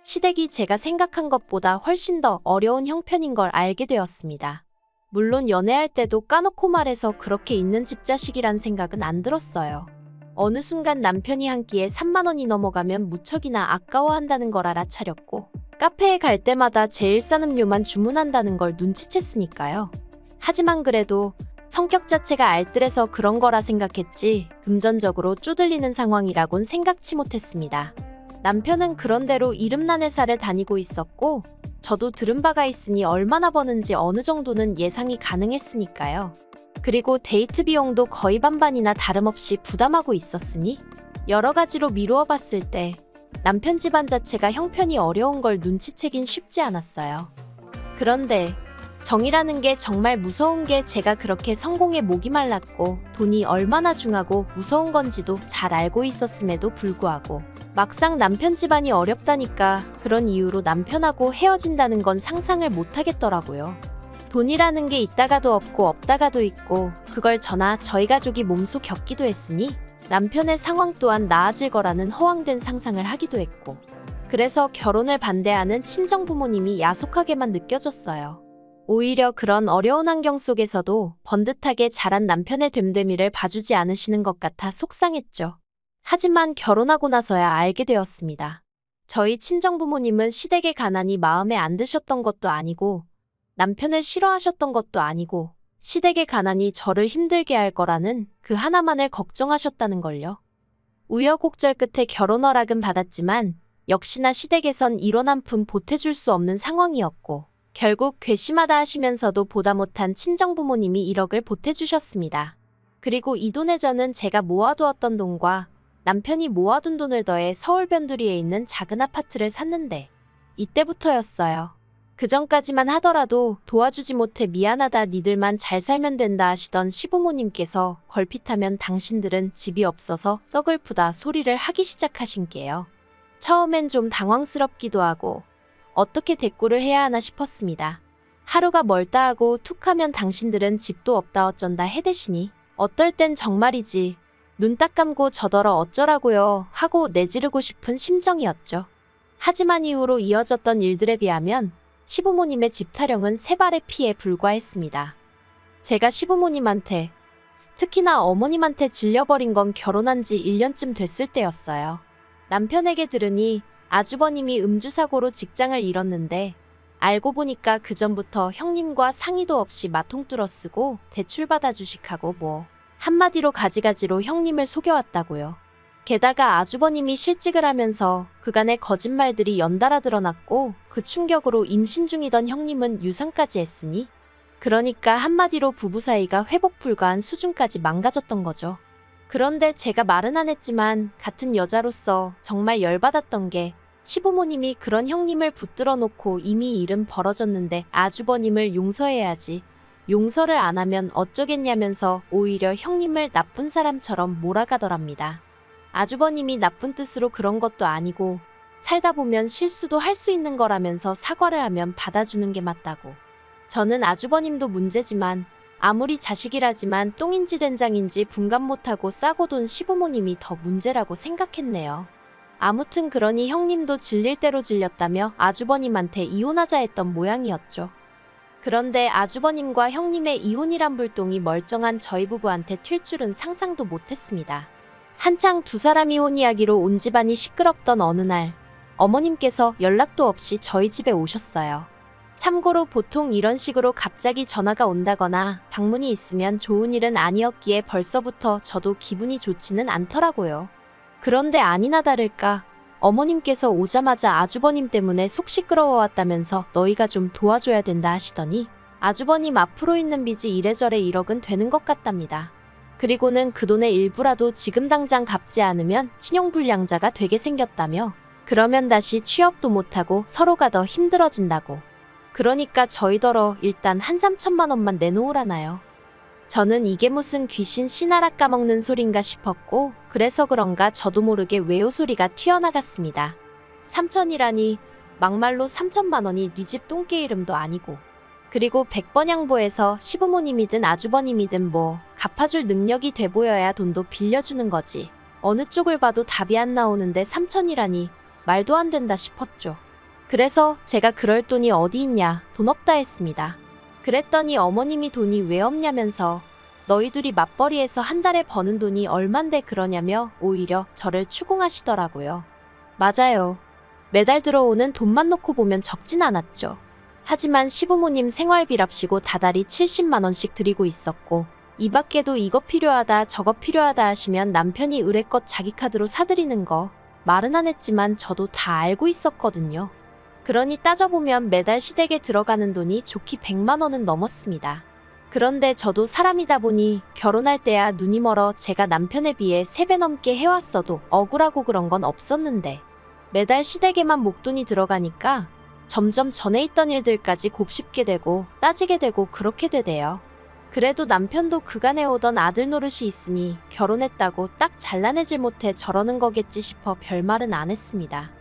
시댁이 제가 생각한 것보다 훨씬 더 어려운 형편인 걸 알게 되었습니다. 물론 연애할 때도 까놓고 말해서 그렇게 있는 집 자식이란 생각은 안 들었어요. 어느 순간 남편이 한 끼에 3만 원이 넘어가면 무척이나 아까워한다는 걸 알아차렸고 카페에 갈 때마다 제일 싼 음료만 주문한다는 걸 눈치챘으니까요. 하지만 그래도 성격 자체가 알뜰해서 그런 거라 생각했지 금전적으로 쪼들리는 상황이라곤 생각치 못했습니다. 남편은 그런대로 이름난 회사를 다니고 있었고 저도 들은 바가 있으니 얼마나 버는지 어느 정도는 예상이 가능했으니까요. 그리고 데이트 비용도 거의 반반이나 다름없이 부담하고 있었으니 여러 가지로 미루어 봤을 때 남편 집안 자체가 형편이 어려운 걸 눈치채긴 쉽지 않았어요. 그런데 정이라는 게 정말 무서운 게 제가 그렇게 성공에 목이 말랐고 돈이 얼마나 중하고 무서운 건지도 잘 알고 있었음에도 불구하고 막상 남편 집안이 어렵다니까 그런 이유로 남편하고 헤어진다는 건 상상을 못 하겠더라고요. 돈이라는 게 있다가도 없고 없다가도 있고 그걸 저나 저희 가족이 몸소 겪기도 했으니 남편의 상황 또한 나아질 거라는 허황된 상상을 하기도 했고 그래서 결혼을 반대하는 친정 부모님이 야속하게만 느껴졌어요. 오히려 그런 어려운 환경 속에서도 번듯하게 자란 남편의 됨됨이를 봐주지 않으시는 것 같아 속상했죠. 하지만 결혼하고 나서야 알게 되었습니다. 저희 친정부모님은 시댁의 가난이 마음에 안 드셨던 것도 아니고 남편을 싫어하셨던 것도 아니고 시댁의 가난이 저를 힘들게 할 거라는 그 하나만을 걱정하셨다는 걸요. 우여곡절 끝에 결혼 허락은 받았지만 역시나 시댁에선 일원 한 푼 보태줄 수 없는 상황이었고 결국 괘씸하다 하시면서도 보다 못한 친정부모님이 1억을 보태주셨습니다. 그리고 이 돈에 저는 제가 모아두었던 돈과 남편이 모아둔 돈을 더해 서울 변두리에 있는 작은 아파트를 샀는데 이때부터였어요. 그 전까지만 하더라도 도와주지 못해 미안하다 니들만 잘 살면 된다 하시던 시부모님께서 걸핏하면 당신들은 집이 없어서 썩을프다 소리를 하기 시작하신 게요. 처음엔 좀 당황스럽기도 하고 어떻게 대꾸를 해야 하나 싶었습니다. 하루가 멀다 하고 툭하면 당신들은 집도 없다 어쩐다 해대시니 어떨 땐 정말이지 눈 딱 감고 저더러 어쩌라고요 하고 내지르고 싶은 심정이었죠. 하지만 이후로 이어졌던 일들에 비하면 시부모님의 집 타령은 세 발의 피에 불과했습니다. 제가 시부모님한테 특히나 어머님한테 질려버린 건 결혼한 지 1년쯤 됐을 때였어요. 남편에게 들으니 아주버님이 음주사고로 직장을 잃었는데 알고 보니까 그전부터 형님과 상의도 없이 마통 뚫어 쓰고 대출받아 주식하고 뭐 한마디로 가지가지로 형님을 속여왔다고요. 게다가 아주버님이 실직을 하면서 그간의 거짓말들이 연달아 드러났고 그 충격으로 임신 중이던 형님은 유산까지 했으니 그러니까 한마디로 부부 사이가 회복 불가한 수준까지 망가졌던 거죠. 그런데 제가 말은 안 했지만 같은 여자로서 정말 열받았던 게 시부모님이 그런 형님을 붙들어 놓고 이미 일은 벌어졌는데 아주버님을 용서해야지. 용서를 안 하면 어쩌겠냐면서 오히려 형님을 나쁜 사람처럼 몰아가더랍니다. 아주버님이 나쁜 뜻으로 그런 것도 아니고 살다 보면 실수도 할 수 있는 거라면서 사과를 하면 받아주는 게 맞다고. 저는 아주버님도 문제지만 아무리 자식이라지만 똥인지 된장인지 분간 못하고 싸고 돈 시부모님이 더 문제라고 생각했네요. 아무튼 그러니 형님도 질릴 대로 질렸다며 아주버님한테 이혼하자 했던 모양이었죠. 그런데 아주버님과 형님의 이혼이란 불똥이 멀쩡한 저희 부부한테 튈 줄은 상상도 못했습니다. 한창 두 사람 이혼 이야기로 온 집안이 시끄럽던 어느 날 어머님께서 연락도 없이 저희 집에 오셨어요. 참고로 보통 이런 식으로 갑자기 전화가 온다거나 방문이 있으면 좋은 일은 아니었기에 벌써부터 저도 기분이 좋지는 않더라고요. 그런데 아니나 다를까 어머님께서 오자마자 아주버님 때문에 속 시끄러워왔다면서 너희가 좀 도와줘야 된다 하시더니 아주버님 앞으로 있는 빚이 이래저래 1억은 되는 것 같답니다. 그리고는 그 돈의 일부라도 지금 당장 갚지 않으면 신용불량자가 되게 생겼다며 그러면 다시 취업도 못하고 서로가 더 힘들어진다고. 그러니까 저희더러 일단 한 3천만 원만 내놓으라나요. 저는 이게 무슨 귀신 씨나라 까먹는 소린가 싶었고 그래서 그런가 저도 모르게 외요 소리가 튀어나갔습니다. 3천이라니 막말로 3천만 원이 네 집 똥개 이름도 아니고 그리고 100번 양보해서 시부모님이든 아주버님이든 뭐 갚아줄 능력이 돼 보여야 돈도 빌려주는 거지. 어느 쪽을 봐도 답이 안 나오는데 3천이라니 말도 안 된다 싶었죠. 그래서 제가 그럴 돈이 어디 있냐 돈 없다 했습니다. 그랬더니 어머님이 돈이 왜 없냐면서 너희 둘이 맞벌이해서 한 달에 버는 돈이 얼만데 그러냐며 오히려 저를 추궁하시더라고요. 맞아요. 매달 들어오는 돈만 놓고 보면 적진 않았죠. 하지만 시부모님 생활비랍시고 다달이 70만 원씩 드리고 있었고 이 밖에도 이거 필요하다 저거 필요하다 하시면 남편이 의뢰껏 자기 카드로 사드리는 거 말은 안 했지만 저도 다 알고 있었거든요. 그러니 따져보면 매달 시댁에 들어가는 돈이 좋기 100만 원은 넘었습니다. 그런데 저도 사람이다 보니 결혼할 때야 눈이 멀어 제가 남편에 비해 3배 넘게 해왔어도 억울하고 그런 건 없었는데 매달 시댁에만 목돈이 들어가니까 점점 전에 있던 일들까지 곱씹게 되고 따지게 되고 그렇게 되대요. 그래도 남편도 그간에 오던 아들 노릇이 있으니 결혼했다고 딱 잘라내질 못해 저러는 거겠지 싶어 별말은 안 했습니다.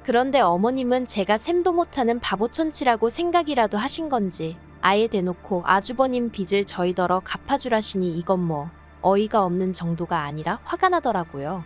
그런데 어머님은 제가 셈도 못하는 바보천치라고 생각이라도 하신 건지 아예 대놓고 아주버님 빚을 저희더러 갚아주라시니 이건 뭐 어이가 없는 정도가 아니라 화가 나더라고요.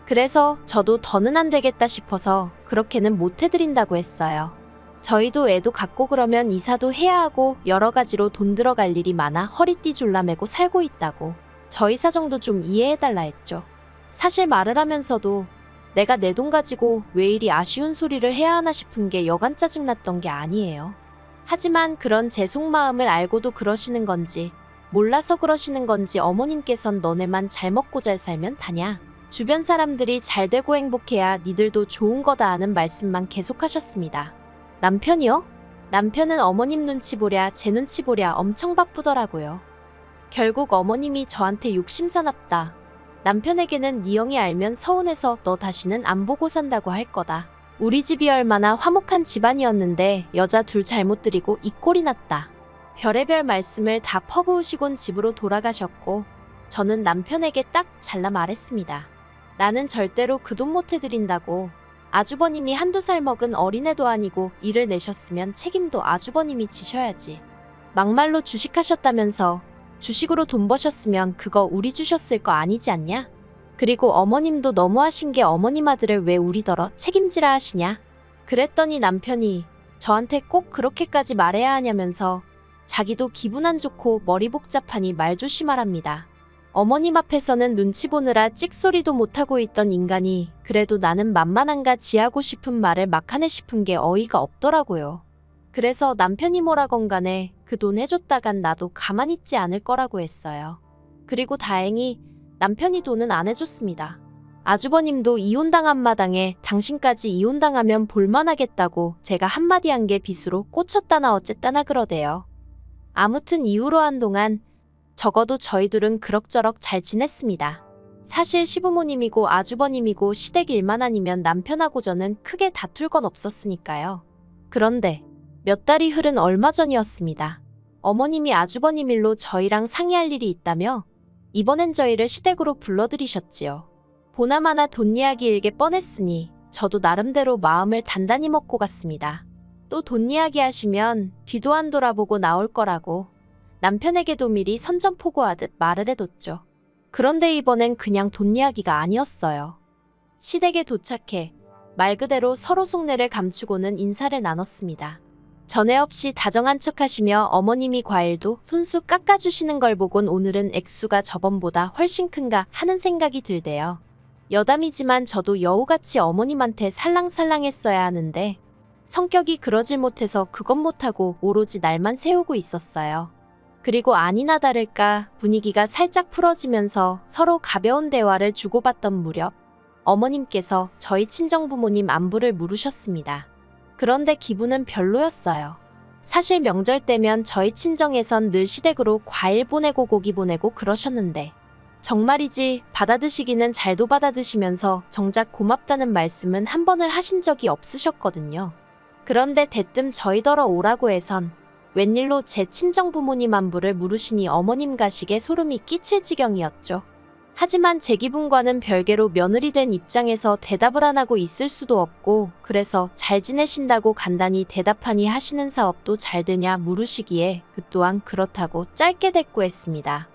그래서 저도 더는 안 되겠다 싶어서 그렇게는 못 해드린다고 했어요. 저희도 애도 갖고 그러면 이사도 해야 하고 여러 가지로 돈 들어갈 일이 많아 허리띠 졸라매고 살고 있다고 저희 사정도 좀 이해해달라 했죠. 사실 말을 하면서도 내가 내 돈 가지고 왜 이리 아쉬운 소리를 해야 하나 싶은 게 여간 짜증났던 게 아니에요. 하지만 그런 제 속마음을 알고도 그러시는 건지 몰라서 그러시는 건지 어머님께선 너네만 잘 먹고 잘 살면 다냐. 주변 사람들이 잘 되고 행복해야 니들도 좋은 거다 하는 말씀만 계속하셨습니다. 남편이요? 남편은 어머님 눈치 보랴 제 눈치 보랴 엄청 바쁘더라고요. 결국 어머님이 저한테 욕심사납다. 남편에게는 네 형이 알면 서운해서 너 다시는 안 보고 산다고 할 거다. 우리 집이 얼마나 화목한 집안이었는데 여자 둘 잘못 들이고 이 꼴이 났다. 별의별 말씀을 다 퍼부으시곤 집으로 돌아가셨고 저는 남편에게 딱 잘라 말했습니다. 나는 절대로 그 돈 못 해드린다고. 아주버님이 한두 살 먹은 어린애도 아니고 일을 내셨으면 책임도 아주버님이 지셔야지. 막말로 주식하셨다면서 주식으로 돈 버셨으면 그거 우리 주셨을 거 아니지 않냐? 그리고 어머님도 너무하신 게 어머님 아들을 왜 우리더러 책임지라 하시냐? 그랬더니 남편이 저한테 꼭 그렇게까지 말해야 하냐면서 자기도 기분 안 좋고 머리 복잡하니 말 조심하랍니다. 어머님 앞에서는 눈치 보느라 찍소리도 못하고 있던 인간이 그래도 나는 만만한가 지하고 싶은 말을 막 하네 싶은 게 어이가 없더라고요. 그래서 남편이 뭐라건 간에 그 돈 해줬다간 나도 가만히 있지 않을 거라고 했어요. 그리고 다행히 남편이 돈은 안 해줬습니다. 아주버님도 이혼당한 마당에 당신까지 이혼당하면 볼만하겠다고 제가 한마디 한 게 빚으로 꽂혔다나 어쨌다나 그러대요. 아무튼 이후로 한동안 적어도 저희 둘은 그럭저럭 잘 지냈습니다. 사실 시부모님이고 아주버님이고 시댁 일만 아니면 남편하고 저는 크게 다툴 건 없었으니까요. 그런데 몇 달이 흐른 얼마 전이었습니다. 어머님이 아주버님 일로 저희랑 상의할 일이 있다며 이번엔 저희를 시댁으로 불러들이셨지요. 보나마나 돈 이야기 일게 뻔했으니 저도 나름대로 마음을 단단히 먹고 갔습니다. 또 돈 이야기 하시면 뒤도 안 돌아보고 나올 거라고 남편에게도 미리 선전포고하듯 말을 해뒀죠. 그런데 이번엔 그냥 돈 이야기가 아니었어요. 시댁에 도착해 말 그대로 서로 속내를 감추고는 인사를 나눴습니다. 전에 없이 다정한 척하시며 어머님이 과일도 손수 깎아주시는 걸 보곤 오늘은 액수가 저번보다 훨씬 큰가 하는 생각이 들대요. 여담이지만 저도 여우같이 어머님한테 살랑살랑했어야 하는데 성격이 그러질 못해서 그건 못하고 오로지 날만 세우고 있었어요. 그리고 아니나 다를까 분위기가 살짝 풀어지면서 서로 가벼운 대화를 주고받던 무렵 어머님께서 저희 친정부모님 안부를 물으셨습니다. 그런데 기분은 별로였어요. 사실 명절 때면 저희 친정에선 늘 시댁으로 과일 보내고 고기 보내고 그러셨는데 정말이지 받아드시기는 잘도 받아드시면서 정작 고맙다는 말씀은 한 번을 하신 적이 없으셨거든요. 그런데 대뜸 저희더러 오라고 해선 웬일로 제 친정부모님 안부를 물으시니 어머님 가식에 소름이 끼칠 지경이었죠. 하지만 제 기분과는 별개로 며느리 된 입장에서 대답을 안 하고 있을 수도 없고 그래서 잘 지내신다고 간단히 대답하니 하시는 사업도 잘 되냐 물으시기에 그 또한 그렇다고 짧게 대꾸했습니다.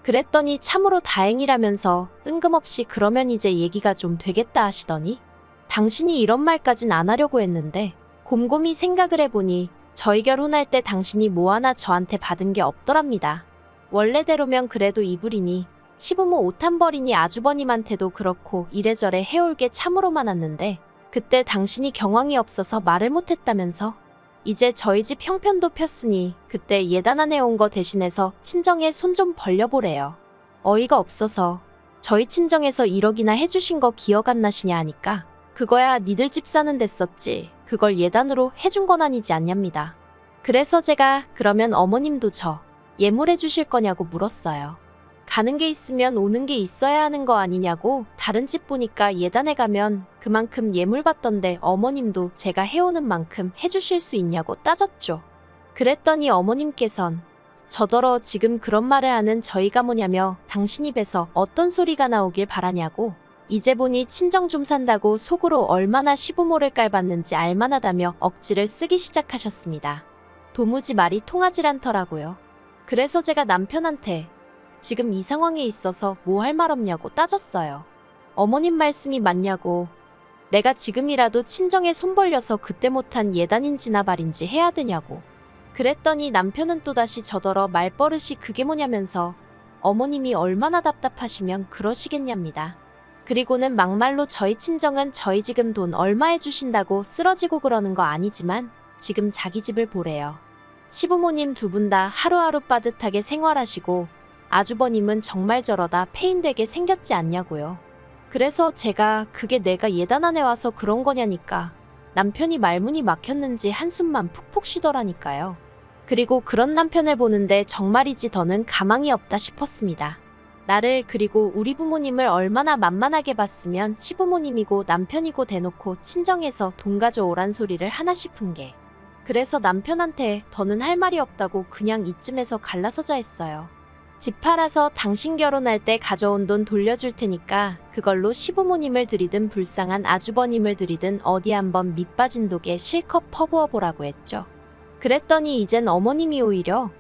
그랬더니 참으로 다행이라면서 뜬금없이 그러면 이제 얘기가 좀 되겠다 하시더니 당신이 이런 말까진 안 하려고 했는데 곰곰이 생각을 해보니 저희 결혼할 때 당신이 뭐 하나 저한테 받은 게 없더랍니다. 원래대로면 그래도 이불이니 시부모 옷 한 벌이니 아주버님한테도 그렇고 이래저래 해올 게 참으로 많았는데 그때 당신이 경황이 없어서 말을 못했다면서 이제 저희 집 형편도 폈으니 그때 예단안에 온 거 대신해서 친정에 손 좀 벌려보래요. 어이가 없어서 저희 친정에서 1억이나 해주신 거 기억 안 나시냐 하니까 그거야 니들 집 사는 데 썼지. 그걸 예단으로 해준 건 아니지 않냐입니다. 그래서 제가 그러면 어머님도 저 예물해 주실 거냐고 물었어요. 가는 게 있으면 오는 게 있어야 하는 거 아니냐고 다른 집 보니까 예단에 가면 그만큼 예물 받던데 어머님도 제가 해오는 만큼 해주실 수 있냐고 따졌죠. 그랬더니 어머님께선 저더러 지금 그런 말을 하는 저희가 뭐냐며 당신 입에서 어떤 소리가 나오길 바라냐고 이제 보니 친정 좀 산다고 속으로 얼마나 시부모를 깔봤는지 알만하다며 억지를 쓰기 시작하셨습니다. 도무지 말이 통하질 않더라고요. 그래서 제가 남편한테 지금 이 상황에 있어서 뭐 할 말 없냐고 따졌어요. 어머님 말씀이 맞냐고 내가 지금이라도 친정에 손 벌려서 그때 못한 예단인지나 말인지 해야 되냐고. 그랬더니 남편은 또다시 저더러 말버릇이 그게 뭐냐면서 어머님이 얼마나 답답하시면 그러시겠냐입니다. 그리고는 막말로 저희 친정은 저희 지금 돈 얼마 해주신다고 쓰러지고 그러는 거 아니지만 지금 자기 집을 보래요. 시부모님 두 분 다 하루하루 빠듯하게 생활하시고 아주버님은 정말 저러다 폐인되게 생겼지 않냐고요. 그래서 제가 그게 내가 예단안에 와서 그런 거냐니까 남편이 말문이 막혔는지 한숨만 푹푹 쉬더라니까요. 그리고 그런 남편을 보는데 정말이지 더는 가망이 없다 싶었습니다. 나를 그리고 우리 부모님을 얼마나 만만하게 봤으면 시부모님이고 남편이고 대놓고 친정에서 돈 가져오란 소리를 하나 싶은 게. 그래서 남편한테 더는 할 말이 없다고 그냥 이쯤에서 갈라서자 했어요. 집 팔아서 당신 결혼할 때 가져온 돈 돌려줄 테니까 그걸로 시부모님을 들이든 불쌍한 아주버님을 들이든 어디 한번 밑빠진 독에 실컷 퍼부어보라고 했죠. 그랬더니 이젠 어머님이 오히려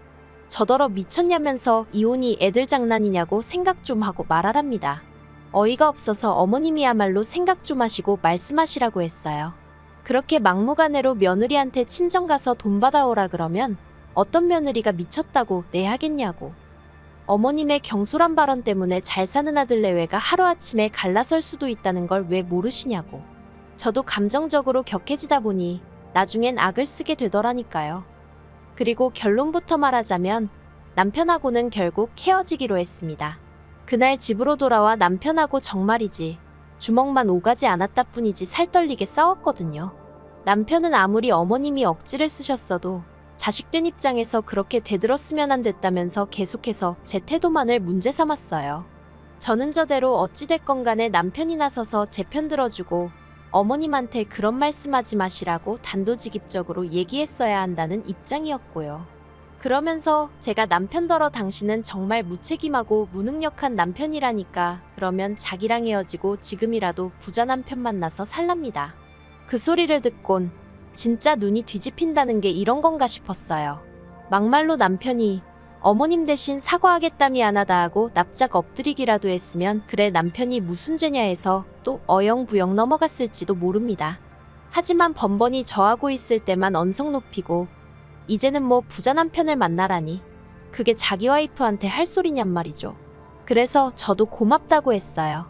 저더러 미쳤냐면서 이혼이 애들 장난이냐고 생각 좀 하고 말하랍니다. 어이가 없어서 어머님이야말로 생각 좀 하시고 말씀하시라고 했어요. 그렇게 막무가내로 며느리한테 친정 가서 돈 받아오라 그러면 어떤 며느리가 미쳤다고 내 하겠냐고. 어머님의 경솔한 발언 때문에 잘 사는 아들 내외가 하루아침에 갈라설 수도 있다는 걸 왜 모르시냐고. 저도 감정적으로 격해지다 보니 나중엔 악을 쓰게 되더라니까요. 그리고 결론부터 말하자면 남편하고는 결국 헤어지기로 했습니다. 그날 집으로 돌아와 남편하고 정말이지 주먹만 오가지 않았다 뿐이지 살떨리게 싸웠거든요. 남편은 아무리 어머님이 억지를 쓰셨어도 자식된 입장에서 그렇게 대들었으면 안 됐다면서 계속해서 제 태도만을 문제 삼았어요. 저는 저대로 어찌됐건 간에 남편이 나서서 제 편 들어주고 어머님한테 그런 말씀하지 마시라고 단도직입적으로 얘기했어야 한다는 입장이었고요. 그러면서 제가 남편더러 당신은 정말 무책임하고 무능력한 남편이라니까 그러면 자기랑 헤어지고 지금이라도 부자 남편 만나서 살랍니다. 그 소리를 듣곤 진짜 눈이 뒤집힌다는 게 이런 건가 싶었어요. 막말로 남편이 어머님 대신 사과하겠다미 안 하다 하고 납작 엎드리기라도 했으면 그래 남편이 무슨 죄냐 해서 또 어영부영 넘어갔을지도 모릅니다. 하지만 번번이 저하고 있을 때만 언성 높이고 이제는 뭐 부자 남편을 만나라니 그게 자기 와이프한테 할 소리냔 말이죠. 그래서 저도 고맙다고 했어요.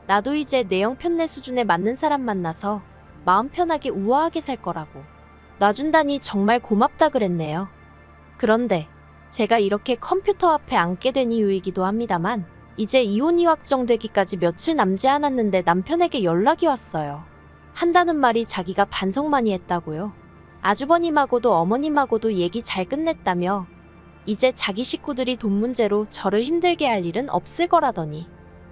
나도 이제 내 형편내 수준에 맞는 사람 만나서 마음 편하게 우아하게 살 거라고. 놔준다니 정말 고맙다 그랬네요. 그런데 제가 이렇게 컴퓨터 앞에 앉게 된 이유이기도 합니다만 이제 이혼이 확정되기까지 며칠 남지 않았는데 남편에게 연락이 왔어요. 한다는 말이 자기가 반성 많이 했다고요. 아주버님하고도 어머님하고도 얘기 잘 끝냈다며 이제 자기 식구들이 돈 문제로 저를 힘들게 할 일은 없을 거라더니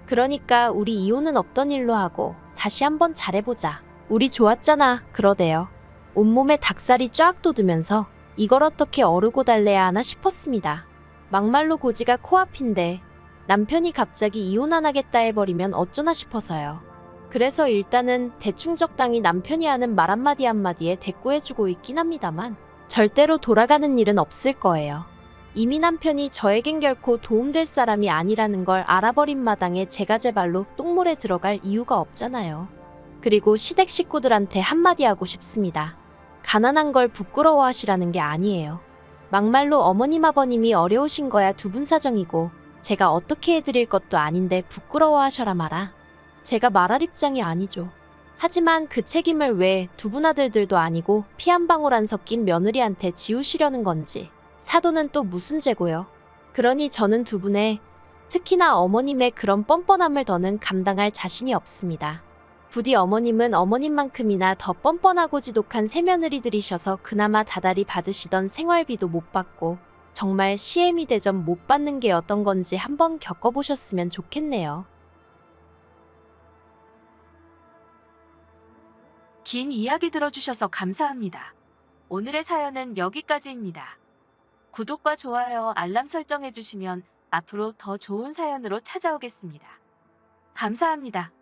그러니까 우리 이혼은 없던 일로 하고 다시 한번 잘해보자. 우리 좋았잖아 그러대요. 온몸에 닭살이 쫙 돋으면서 이걸 어떻게 어르고 달래야 하나 싶었습니다. 막말로 고지가 코앞인데 남편이 갑자기 이혼 안 하겠다 해버리면 어쩌나 싶어서요. 그래서 일단은 대충 적당히 남편이 하는 말 한마디 한마디에 대꾸해주고 있긴 합니다만 절대로 돌아가는 일은 없을 거예요. 이미 남편이 저에겐 결코 도움될 사람이 아니라는 걸 알아버린 마당에 제가 제 발로 똥물에 들어갈 이유가 없잖아요. 그리고 시댁 식구들한테 한마디 하고 싶습니다. 가난한 걸 부끄러워하시라는 게 아니에요. 막말로 어머님 아버님이 어려우신 거야 두 분 사정이고 제가 어떻게 해드릴 것도 아닌데 부끄러워하셔라 마라. 제가 말할 입장이 아니죠. 하지만 그 책임을 왜 두 분 아들들도 아니고 피 한 방울 안 섞인 며느리한테 지우시려는 건지, 사돈은 또 무슨 죄고요? 그러니 저는 두 분의, 특히나 어머님의 그런 뻔뻔함을 더는 감당할 자신이 없습니다. 부디 어머님은 어머님만큼이나 더 뻔뻔하고 지독한 새며느리들이셔서 그나마 다달이 받으시던 생활비도 못 받고 정말 시애미 대접 못 받는 게 어떤 건지 한번 겪어보셨으면 좋겠네요. 긴 이야기 들어주셔서 감사합니다. 오늘의 사연은 여기까지입니다. 구독과 좋아요, 알람 설정해주시면 앞으로 더 좋은 사연으로 찾아오겠습니다. 감사합니다.